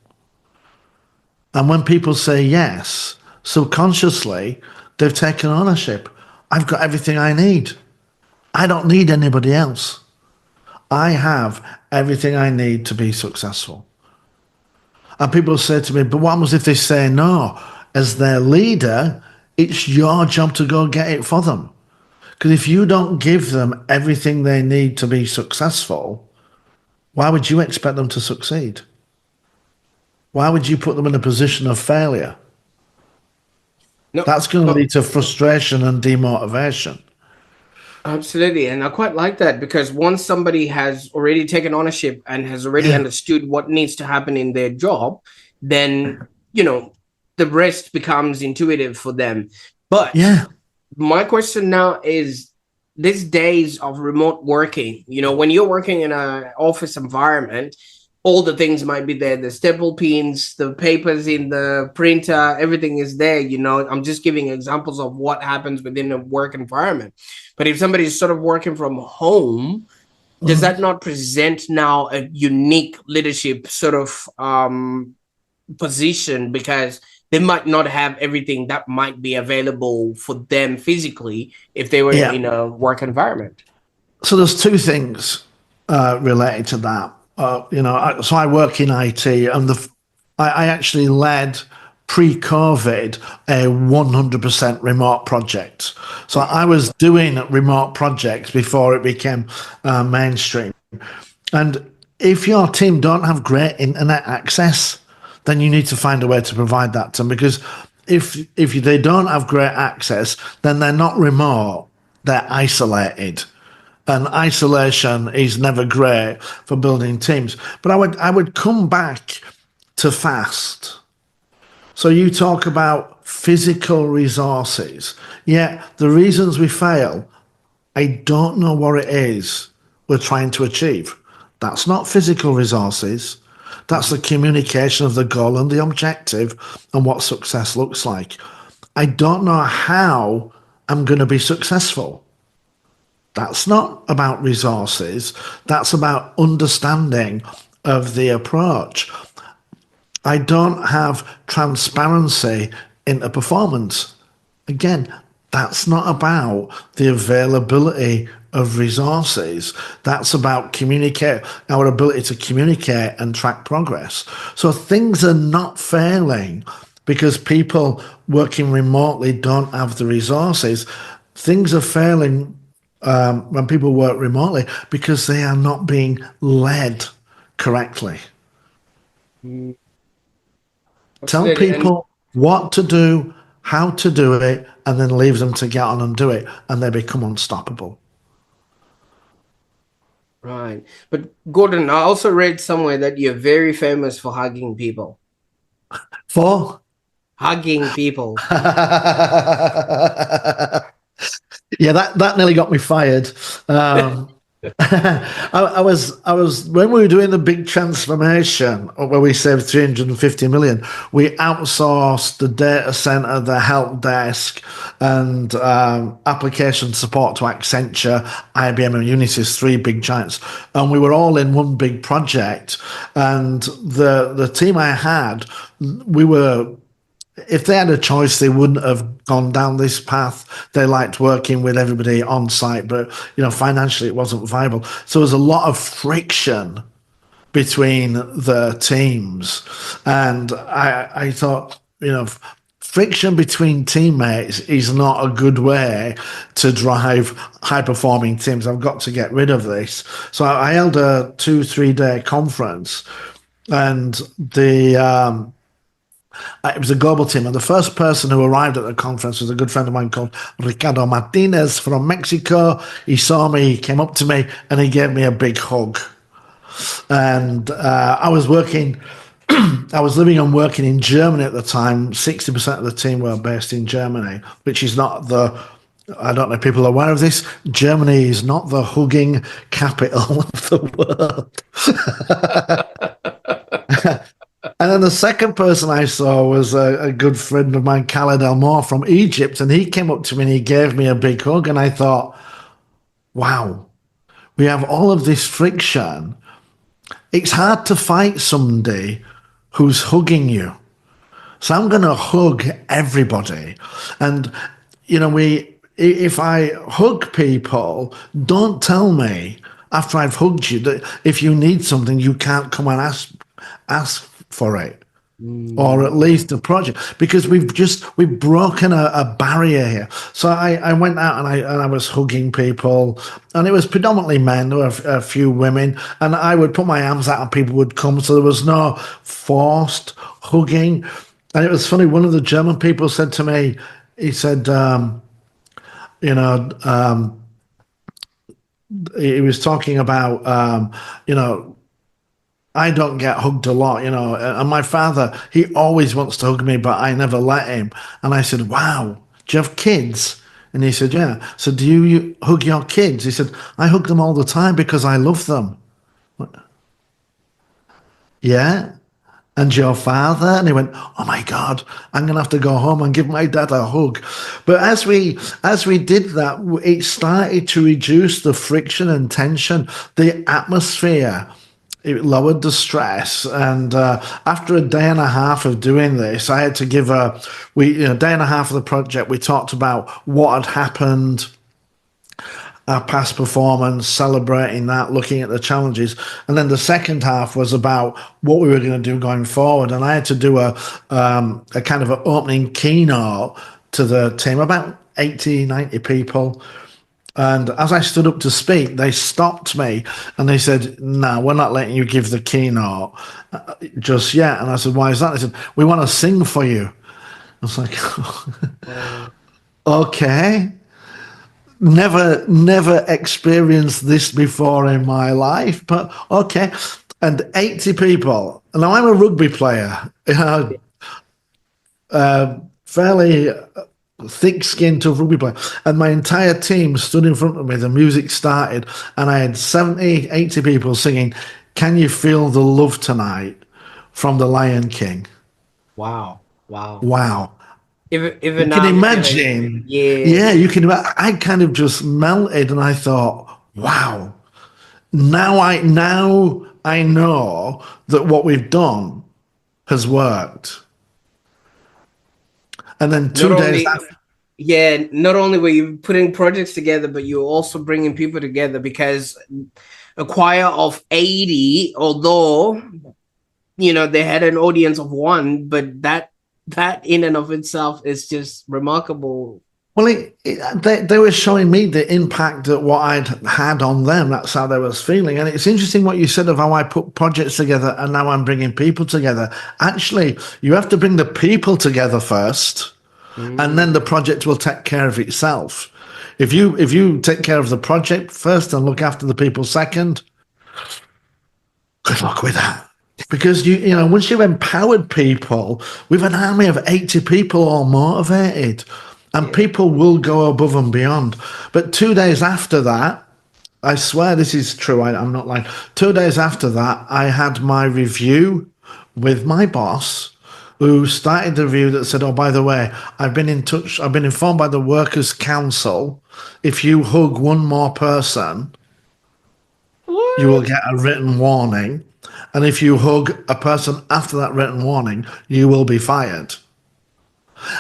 And when people say yes, subconsciously, they've taken ownership. I've got everything I need. I don't need anybody else. I have everything I need to be successful. And people say to me, but what happens if they say no? As their leader, it's your job to go get it for them. Because if you don't give them everything they need to be successful, why would you expect them to succeed? Why would you put them in a position of failure? No, That's going to lead to frustration and demotivation. Absolutely. And I quite like that because once somebody has already taken ownership and has already understood what needs to happen in their job, then, the rest becomes intuitive for them. But my question now is these days of remote working, when you're working in an office environment, all the things might be there, the staple pins, the papers in the printer, everything is there. I'm just giving examples of what happens within a work environment. But if somebody's sort of working from home, does that not present now a unique leadership sort of position because they might not have everything that might be available for them physically if they were in a work environment? So there's two things related to that. So I work in IT, and I actually led pre-COVID a 100% remote project. So I was doing remote projects before it became mainstream. And if your team don't have great internet access, then you need to find a way to provide that to them. Because if they don't have great access, then they're not remote, they're isolated. And isolation is never great for building teams. But I would come back to FAST. So you talk about physical resources. Yeah, the reasons we fail, I don't know what it is we're trying to achieve. That's not physical resources. That's the communication of the goal and the objective and what success looks like. I don't know how I'm going to be successful. That's not about resources. That's about understanding of the approach. I don't have transparency into performance. Again, that's not about the availability of resources. That's about our ability to communicate and track progress. So things are not failing because people working remotely don't have the resources. Things are failing when people work remotely because they are not being led correctly. Tell people what to do, how to do it, and then leave them to get on and do it, and they become unstoppable. Right. But Gordon, I also read somewhere that you're very famous for hugging people. For Hugging people. yeah, that nearly got me fired. I was when we were doing the big transformation where we saved 350 million. We outsourced the data center, the help desk, and application support to Accenture, IBM, and Unisys, three big giants, and we were all in one big project. And the team I had, we were. If they had a choice, they wouldn't have gone down this path. They liked working with everybody on site, but financially it wasn't viable. So there was a lot of friction between the teams, and I thought, friction between teammates is not a good way to drive high performing teams. I've got to get rid of this. So I held a 2-3 day conference, and it was a global team, and the first person who arrived at the conference was a good friend of mine called Ricardo Martinez from Mexico. He saw me, he came up to me, and he gave me a big hug. And I was working, I was living and working in Germany at the time. 60% of the team were based in Germany, which is not I don't know if people are aware of this. Germany is not the hugging capital of the world. And then the second person I saw was a good friend of mine, Khaled El Moore from Egypt, and he came up to me and he gave me a big hug, and I thought, wow, we have all of this friction. It's hard to fight somebody who's hugging you. So I'm going to hug everybody. And, if I hug people, don't tell me after I've hugged you that if you need something, you can't come and ask for it, or at least a project, because we've broken a barrier here. So I went out and I was hugging people, and it was predominantly men. There were a few women, and I would put my arms out and people would come. So there was no forced hugging. And it was funny. One of the German people said to me, he said, he was talking about, I don't get hugged a lot, and my father, he always wants to hug me, but I never let him. And I said, wow, do you have kids? And he said, yeah. So do you hug your kids? He said, I hug them all the time because I love them. Yeah. And your father? And he went, oh my God, I'm going to have to go home and give my dad a hug. But as we did that, it started to reduce the friction and tension, the atmosphere. It lowered the stress, and after a day and a half of doing this, I had to give a day and a half of the project. We talked about what had happened, our past performance, celebrating that, looking at the challenges, and then the second half was about what we were going to do going forward. And I had to do a kind of an opening keynote to the team, about 80, 90 people. And as I stood up to speak, they stopped me and they said, no, we're not letting you give the keynote just yet. And I said, why is that? They said, we want to sing for you. I was like, okay. Never experienced this before in my life, but okay. And 80 people. Now, I'm a rugby player, fairly thick-skinned, tough rugby player, and my entire team stood in front of me. The music started, and I had 70, 80 people singing, "Can You Feel the Love Tonight" from The Lion King. Wow. Even you can imagine. Yeah, you can. I kind of just melted, and I thought, wow. Now I know that what we've done has worked. And then 2 days after. Yeah, not only were you putting projects together, but you're also bringing people together, because a choir of 80, although, they had an audience of 1, but that in and of itself is just remarkable. Well, they were showing me the impact that what I'd had on them. That's how they was feeling. And it's interesting what you said of how I put projects together and now I'm bringing people together. Actually, you have to bring the people together first and then the project will take care of itself. If you take care of the project first and look after the people second, good luck with that. Because you know, once you've empowered people with an army of 80 people all motivated, and people will go above and beyond. But 2 days after that, I swear this is true, I'm not lying. 2 days after that, I had my review with my boss, who started the review that said, oh, by the way, I've been informed by the Workers' Council, if you hug one more person, you will get a written warning. And if you hug a person after that written warning, you will be fired.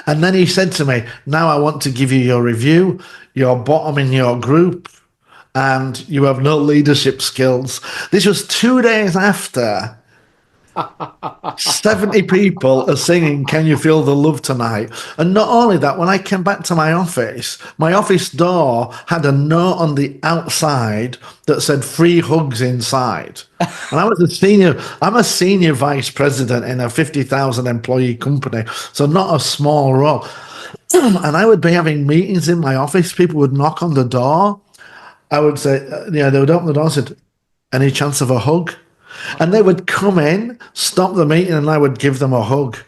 And then he said to me, now I want to give you your review. You're bottom in your group and you have no leadership skills. This was 2 days after 70 people are singing Can You Feel the Love Tonight? And not only that, when I came back to my office door had a note on the outside that said free hugs inside. And I'm a senior vice president in a 50,000 employee company, so not a small role. And I would be having meetings in my office. People would knock on the door. I would say, they would open the door and said, any chance of a hug? And they would come in, stop the meeting, and I would give them a hug.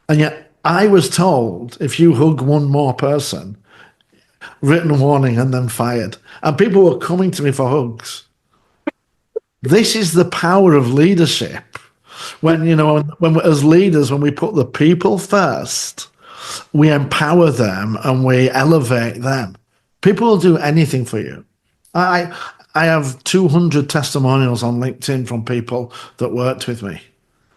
And yet I was told, if you hug one more person, written warning and then fired. And people were coming to me for hugs. This is the power of leadership. When as leaders, when we put the people first, we empower them and we elevate them. People will do anything for you. I have 200 testimonials on LinkedIn from people that worked with me.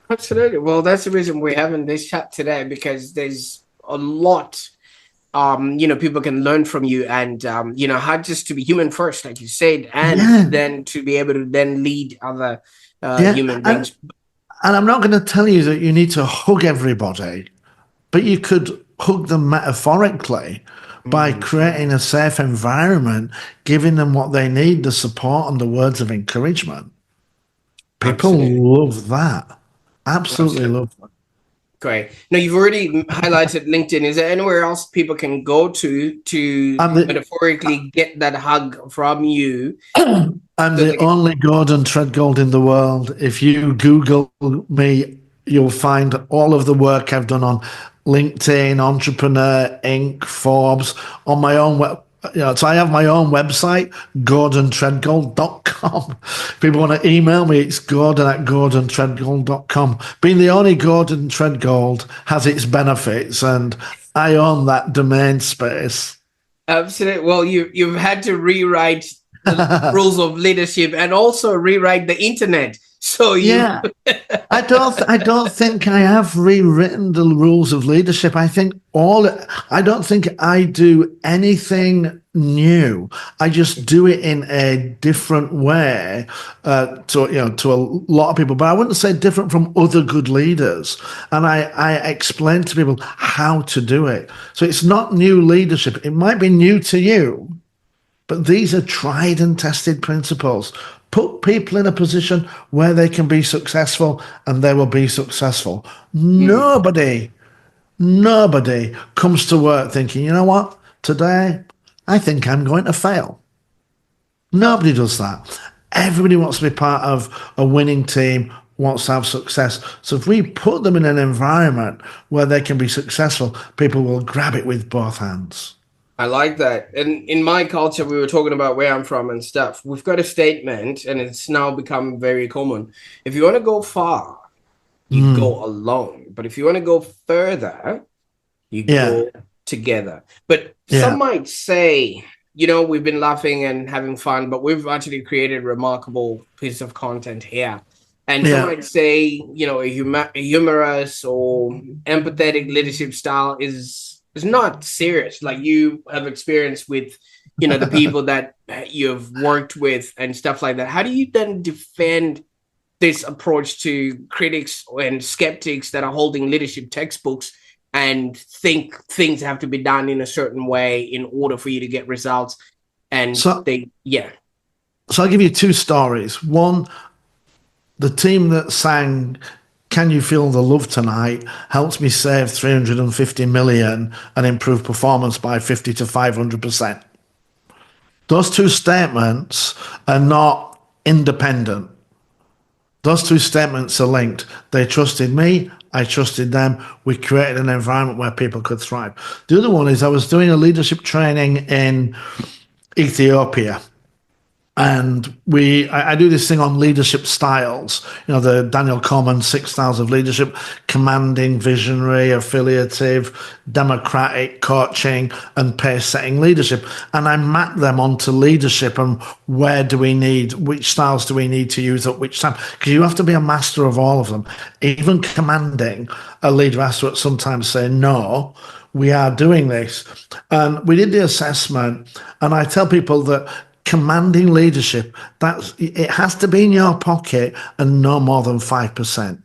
Absolutely. Well, that's the reason we're having this chat today, because there's a lot, people can learn from you, and, how just to be human first, like you said, and then to be able to then lead other human beings. And I'm not going to tell you that you need to hug everybody, but you could hug them metaphorically by creating a safe environment, giving them what they need, the support and the words of encouragement. People love that. Absolutely love that. Great. Now, you've already highlighted LinkedIn. Is there anywhere else people can go to metaphorically get that hug from you? I'm the only Gordon Tredgold in the world. If you Google me, you'll find all of the work I've done on LinkedIn, Entrepreneur, Inc., Forbes, on my own web. So I have my own website, GordonTredgold.com. If people want to email me, it's Gordon@GordonTredgold.com. Being the only Gordon Tredgold has its benefits, and I own that domain space. Absolutely. Well, you've had to rewrite the rules of leadership and also rewrite the internet. So I don't think I have rewritten the rules of leadership. I don't think I do anything new. I just do it in a different way to a lot of people. But I wouldn't say different from other good leaders. And I explain to people how to do it. So it's not new leadership. It might be new to you, but these are tried and tested principles. Put people in a position where they can be successful, and they will be successful. Nobody comes to work thinking, you know what, today I think I'm going to fail. Nobody does that. Everybody wants to be part of a winning team, wants to have success. So if we put them in an environment where they can be successful, people will grab it with both hands. I like that. And in my culture, we were talking about where I'm from and stuff. We've got a statement, and it's now become very common. If you want to go far, you go alone. But if you want to go further, you go together. But some might say, we've been laughing and having fun, but we've actually created a remarkable piece of content here. And some might say, a humorous or empathetic leadership style is not serious, like you have experience with, the people that you've worked with and stuff like that. How do you then defend this approach to critics and skeptics that are holding leadership textbooks and think things have to be done in a certain way in order for you to get results? And So I'll give you two stories. One, the team that sang Can you feel the love tonight helps me save 350 million and improve performance by 50 to 500%. Those two statements are not independent. Those two statements are linked. They trusted me, I trusted them. We created an environment where people could thrive. The other one is I was doing a leadership training in Ethiopia. And I do this thing on leadership styles, the Daniel Coleman 6 styles of leadership: commanding, visionary, affiliative, democratic, coaching, and pace setting leadership. And I map them onto leadership and which styles do we need to use at which time? Because you have to be a master of all of them. Even commanding, a leader has to sometimes say, no, we are doing this. And we did the assessment, and I tell people that commanding leadership, it has to be in your pocket and no more than 5%.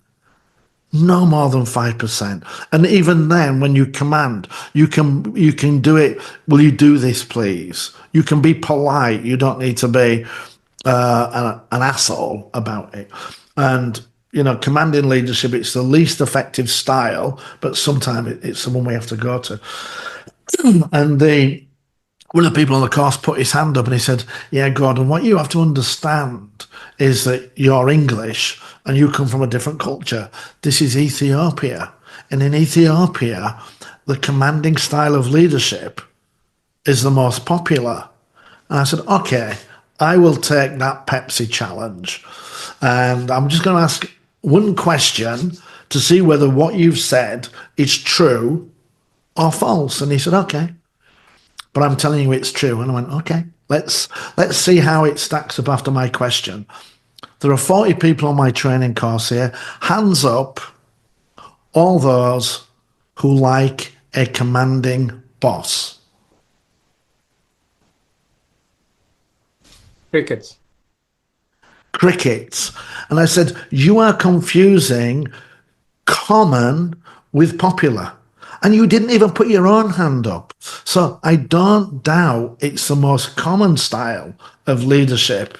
No more than 5%. And even then, when you command, you can do it. Will you do this, please? You can be polite. You don't need to be an asshole about it. And commanding leadership, it's the least effective style, but sometimes it's the one we have to go to. And one of the people on the course put his hand up and he said, yeah, Gordon, what you have to understand is that you're English and you come from a different culture. This is Ethiopia. And in Ethiopia, the commanding style of leadership is the most popular. And I said, okay, I will take that Pepsi challenge. And I'm just going to ask one question to see whether what you've said is true or false. And he said, okay. But I'm telling you it's true. And I went, okay, let's see how it stacks up after my question. There are 40 people on my training course here. Hands up, all those who like a commanding boss. Crickets. And I said, you are confusing common with popular. And you didn't even put your own hand up. So I don't doubt it's the most common style of leadership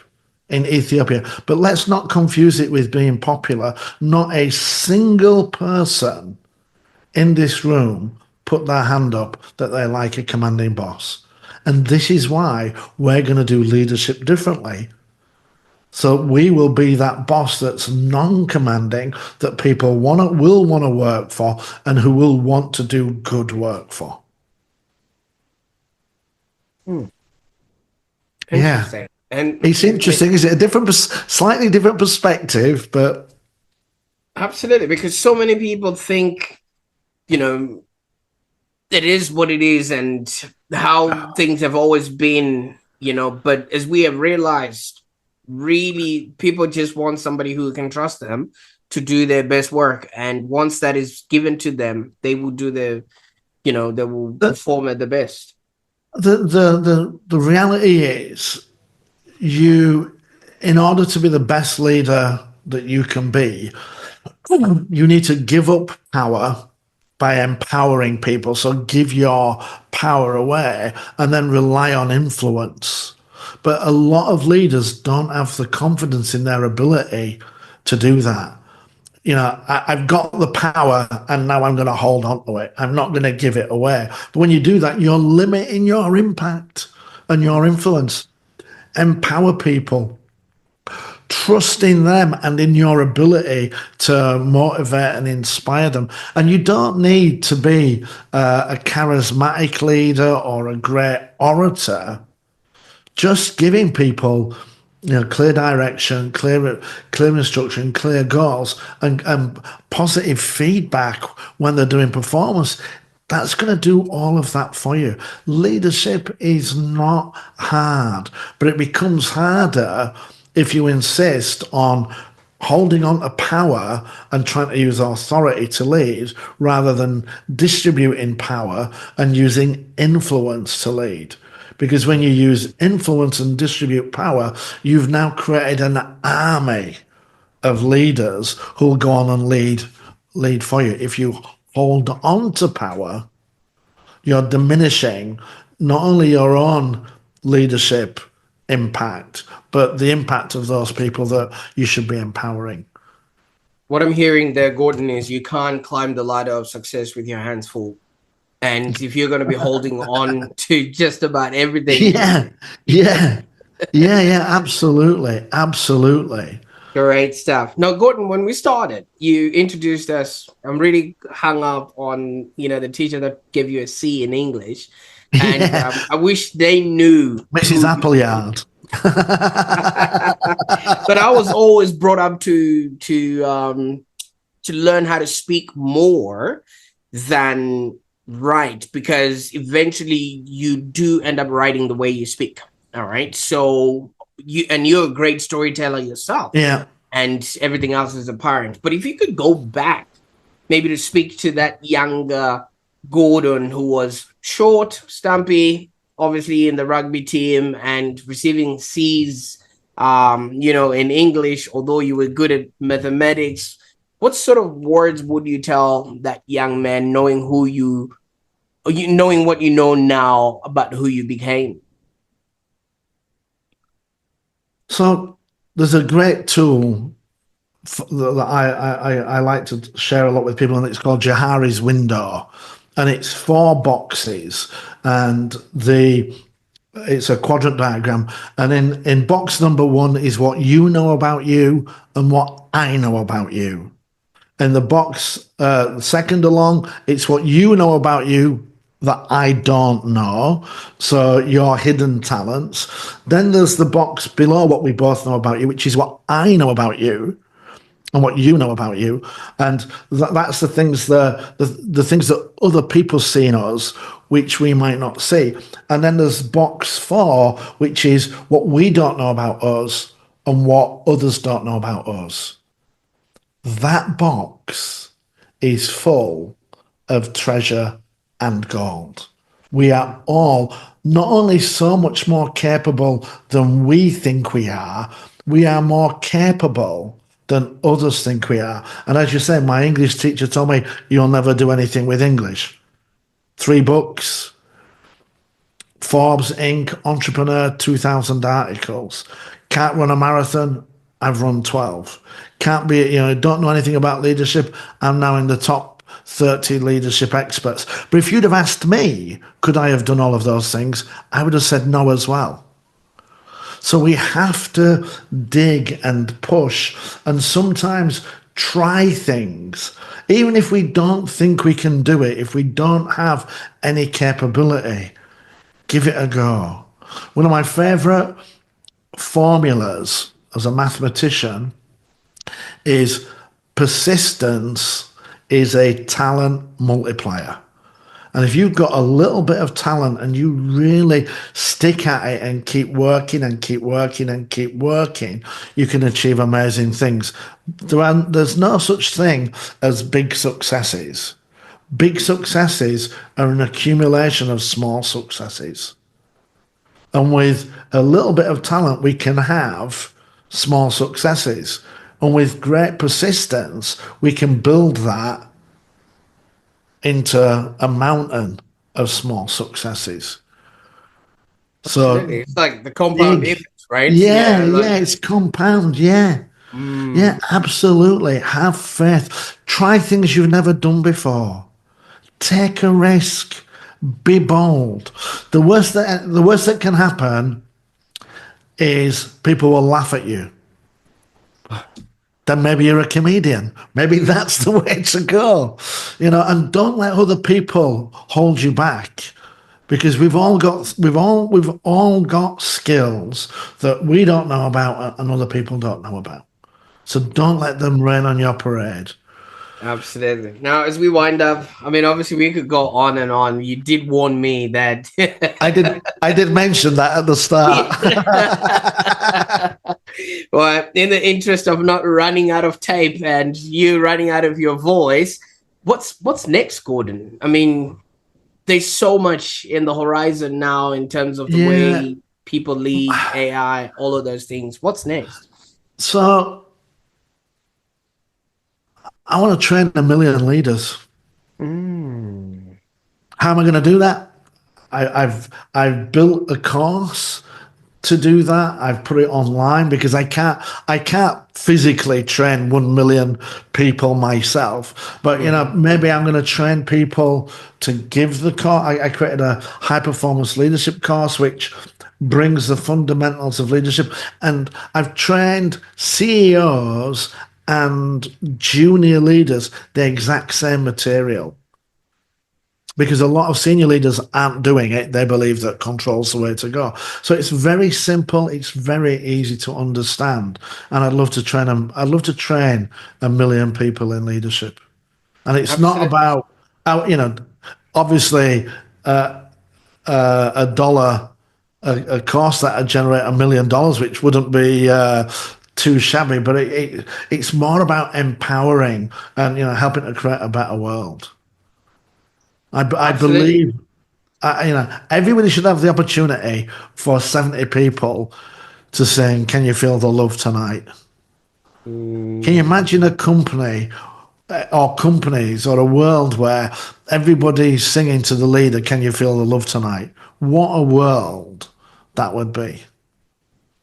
in Ethiopia. But let's not confuse it with being popular. Not a single person in this room put their hand up that they like a commanding boss. And this is why we're going to do leadership differently. So we will be that boss that's non-commanding, that people will want to work for and who will want to do good work for. Interesting. Yeah. And it's interesting, is it? Slightly different perspective, but... Absolutely, because so many people think, it is what it is and how things have always been, but as we have realized, really people just want somebody who can trust them to do their best work, and once that is given to them, they will do they will perform at the best. The reality is, in order to be the best leader that you can be, you need to give up power by empowering people. So give your power away and then rely on influence. But a lot of leaders don't have the confidence in their ability to do that. I've got the power and now I'm going to hold on to it. I'm not going to give it away. But when you do that, you're limiting your impact and your influence. Empower people. Trust in them and in your ability to motivate and inspire them. And you don't need to be a charismatic leader or a great orator. Just giving people, clear direction, clear instruction, clear goals, and positive feedback when they're doing performance, that's going to do all of that for you. Leadership is not hard, but it becomes harder if you insist on holding on to power and trying to use authority to lead rather than distributing power and using influence to lead. Because when you use influence and distribute power, you've now created an army of leaders who will go on and lead for you. If you hold on to power, you're diminishing not only your own leadership impact, but the impact of those people that you should be empowering. What I'm hearing there, Gordon, is you can't climb the ladder of success with your hands full. And if you're going to be holding on to just about everything, Yeah, yeah, yeah, absolutely, absolutely. great stuff. Now, Gordon, when we started, you introduced us. I'm really hung up on, the teacher that gave you a C in English. And Yeah, I wish they knew Mrs. who you Appleyard. but I was always brought up to learn how to speak more than write, because eventually you do end up writing the way you speak. All right. So you're a great storyteller yourself, Yeah. and everything else is apparent. But if you could go back, maybe to speak to that younger Gordon who was short, stumpy, obviously in the rugby team and receiving C's, in English, although you were good at mathematics, what sort of words would you tell that young man, knowing knowing what you know now about who you became? So there's a great tool that I like to share a lot with people, and it's called Johari's window, and it's 4 boxes, and it's a quadrant diagram, and in box number 1 is what you know about you and what I know about you. In the box second along, it's what you know about you that I don't know, so your hidden talents. Then there's the box below what we both know about you, which is what I know about you and what you know about you, and that's the things the things that other people see in us which we might not see. And then there's box 4, which is what we don't know about us and what others don't know about us. That box is full of treasure and gold. We are all not only so much more capable than we think we are more capable than others think we are. And as you say, my English teacher told me, you'll never do anything with English. 3 books, Forbes Inc., Entrepreneur, 2,000 articles. Can't run a marathon, I've run 12. Can't be, don't know anything about leadership, I'm now in the top 30 leadership experts. But if you'd have asked me, could I have done all of those things, I would have said no as well. So we have to dig and push and sometimes try things. Even if we don't think we can do it, if we don't have any capability, give it a go. One of my favorite formulas as a mathematician is persistence is a talent multiplier. And if you've got a little bit of talent and you really stick at it and keep working and keep working and keep working, you can achieve amazing things. There's no such thing as big successes. Big successes are an accumulation of small successes. And with a little bit of talent, we can have small successes. And with great persistence, we can build that into a mountain of small successes. Absolutely. So It's like the compound big, effect, right? yeah, Yeah, yeah, it's compound, yeah. Yeah, absolutely. Have faith. Try things you've never done before. Take a risk. Be bold. The worst that can happen is people will laugh at you. Then maybe you're a comedian. Maybe that's the way to go. And don't let other people hold you back, because we've all got skills that we don't know about and other people don't know about. So don't let them rain on your parade. absolutely. Now, as we wind up, I mean, obviously we could go on and on. You did warn me that I did mention that at the start. Well, in the interest of not running out of tape and you running out of your voice, what's next, Gordon? I mean, there's so much in the horizon now in terms of the Yeah. way people lead, AI, all of those things. What's next? So I want to train 1 million leaders. How am I going to do that? I've built a course to do that. I've put it online because I can't physically train 1 million people myself. But maybe I'm going to train people to give the course. I created a high performance leadership course which brings the fundamentals of leadership, and I've trained CEOs and junior leaders the exact same material. Because a lot of senior leaders aren't doing it. They believe that control's the way to go. So it's very simple. It's very easy to understand. And I'd love to train them. I'd love to train 1 million people in leadership. And it's not about, obviously a dollar a course that would generate $1 million, which wouldn't be too shabby. But it's more about empowering and helping to create a better world. I believe, everybody should have the opportunity for 70 people to sing, "Can you feel the love tonight?" Can you imagine a company or companies or a world where everybody's singing to the leader, "Can you feel the love tonight?" What a world that would be.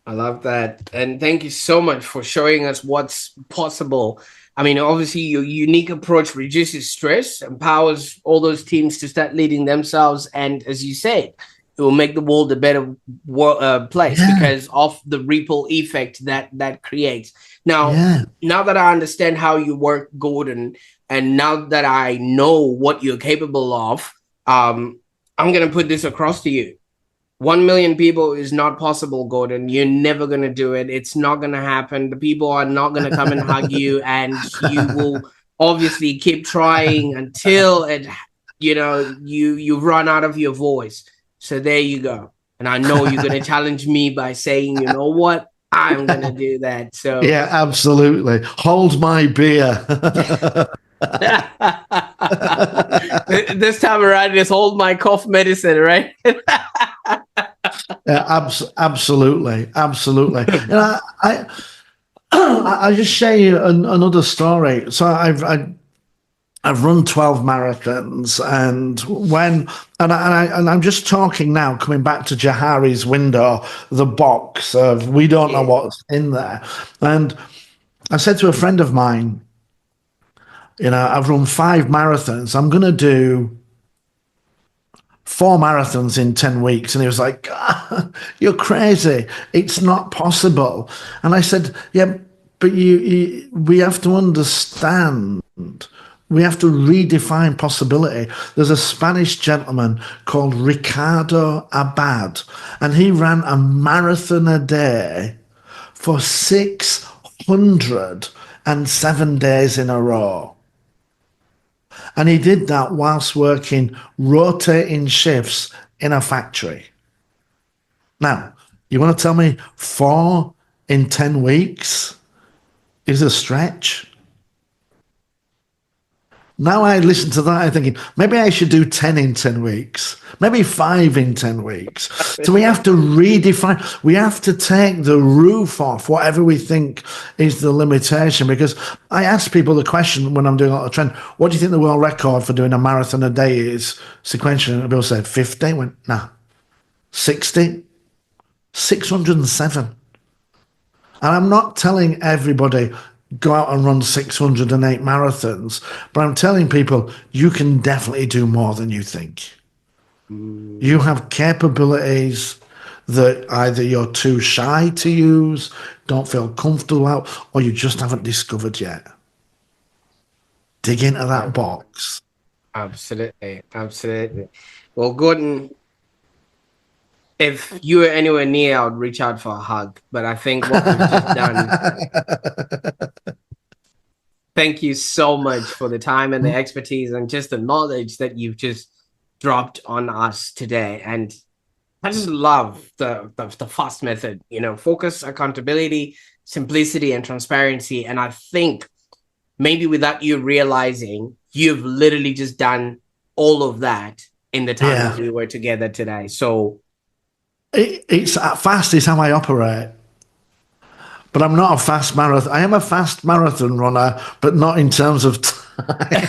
I love that. And thank you so much for showing us what's possible. I mean, obviously, your unique approach reduces stress, empowers all those teams to start leading themselves. And as you said, it will make the world a better place because of the ripple effect that creates. Now, now that I understand how you work, Gordon, and now that I know what you're capable of, I'm going to put this across to you. 1 million people is not possible, Gordon. You're never going to do it. It's not going to happen. The people are not going to come and hug you, and you will obviously keep trying until you run out of your voice. So there you go. And I know you're going to challenge me by saying, you know what? I'm going to do that. So yeah, absolutely. Hold my beer. This time around, just hold my cough medicine, right? Yeah, absolutely. I just share you another story. So I've run 12 marathons, and I'm just talking now, coming back to Jahari's window, the box of we don't know what's in there. And I said to a friend of mine, I've run 5 marathons. I'm going to do 4 marathons in 10 weeks. And he was like, "You're crazy. It's not possible." And I said, "Yeah, but we have to understand. We have to redefine possibility." There's a Spanish gentleman called Ricardo Abad, and he ran a marathon a day for 607 days in a row. And he did that whilst working rotating shifts in a factory. Now, you want to tell me 4 in 10 weeks is a stretch? Now I listen to that, I'm thinking, maybe I should do 10 in 10 weeks, maybe 5 in 10 weeks. So we have to redefine, we have to take the roof off whatever we think is the limitation. Because I ask people the question when I'm doing a lot of training, what do you think the world record for doing a marathon a day is sequentially? And people say 50. I went, nah, 60, 607. And I'm not telling everybody, go out and run 608 marathons. But I'm telling people, you can definitely do more than you think. You have capabilities that either you're too shy to use, don't feel comfortable out, or you just haven't discovered yet. Dig into that box. Absolutely. Well, Gordon, if you were anywhere near, I would reach out for a hug. But I think what we've just done. Thank you so much for the time and the expertise and just the knowledge that you've just dropped on us today. And I just love the FAST method, focus, accountability, simplicity, and transparency. And I think maybe without you realizing, you've literally just done all of that in the time that we were together today. So it's fast is how I operate. But I'm not a fast marathon. I am a fast marathon runner, but not in terms of time.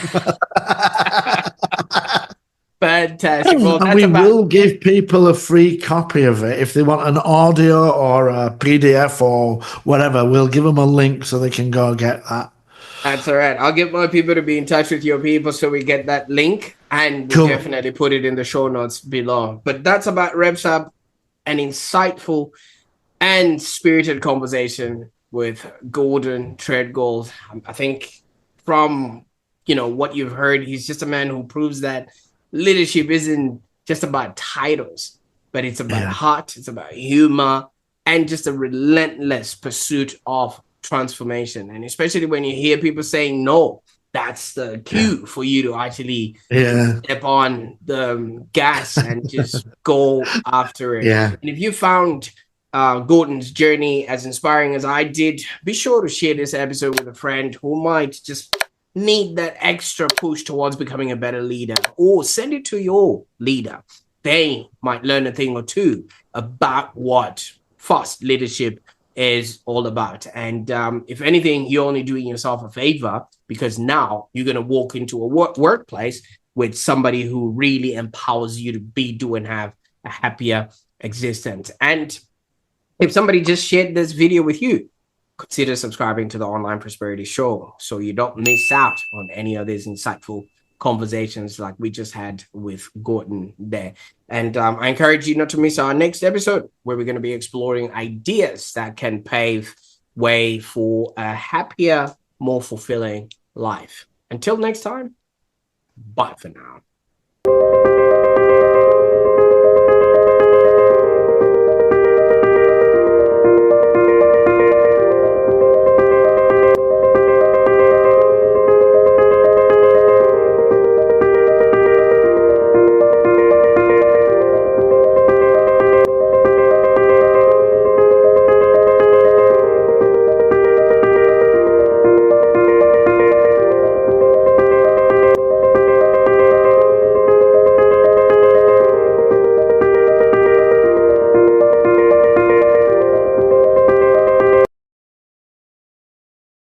Fantastic. Fantastic. Well, And that's we about will give people a free copy of it if they want an audio or a PDF or whatever. We'll give them a link so they can go get that. That's all right. I'll get my people to be in touch with your people so we get that link, and we'll Cool. definitely put it in the show notes below. But that's about wraps up an insightful and spirited conversation with Gordon Tredgold. I think from what you've heard, he's just a man who proves that leadership isn't just about titles, but it's about heart, it's about humor, and just a relentless pursuit of transformation. And especially when you hear people saying no, that's the cue for you to actually step on the gas and just go after it. Yeah. And if you found Gordon's journey as inspiring as I did, be sure to share this episode with a friend who might just need that extra push towards becoming a better leader, or send it to your leader. They might learn a thing or two about what fast leadership is all about. And if anything, you're only doing yourself a favor, because now you're going to walk into a workplace with somebody who really empowers you to be, do, and have a happier existence. And if somebody just shared this video with you, consider subscribing to the Online Prosperity Show so you don't miss out on any of these insightful conversations like we just had with Gordon there. And I encourage you not to miss our next episode, where we're going to be exploring ideas that can pave way for a happier, more fulfilling life. Until next time, bye for now.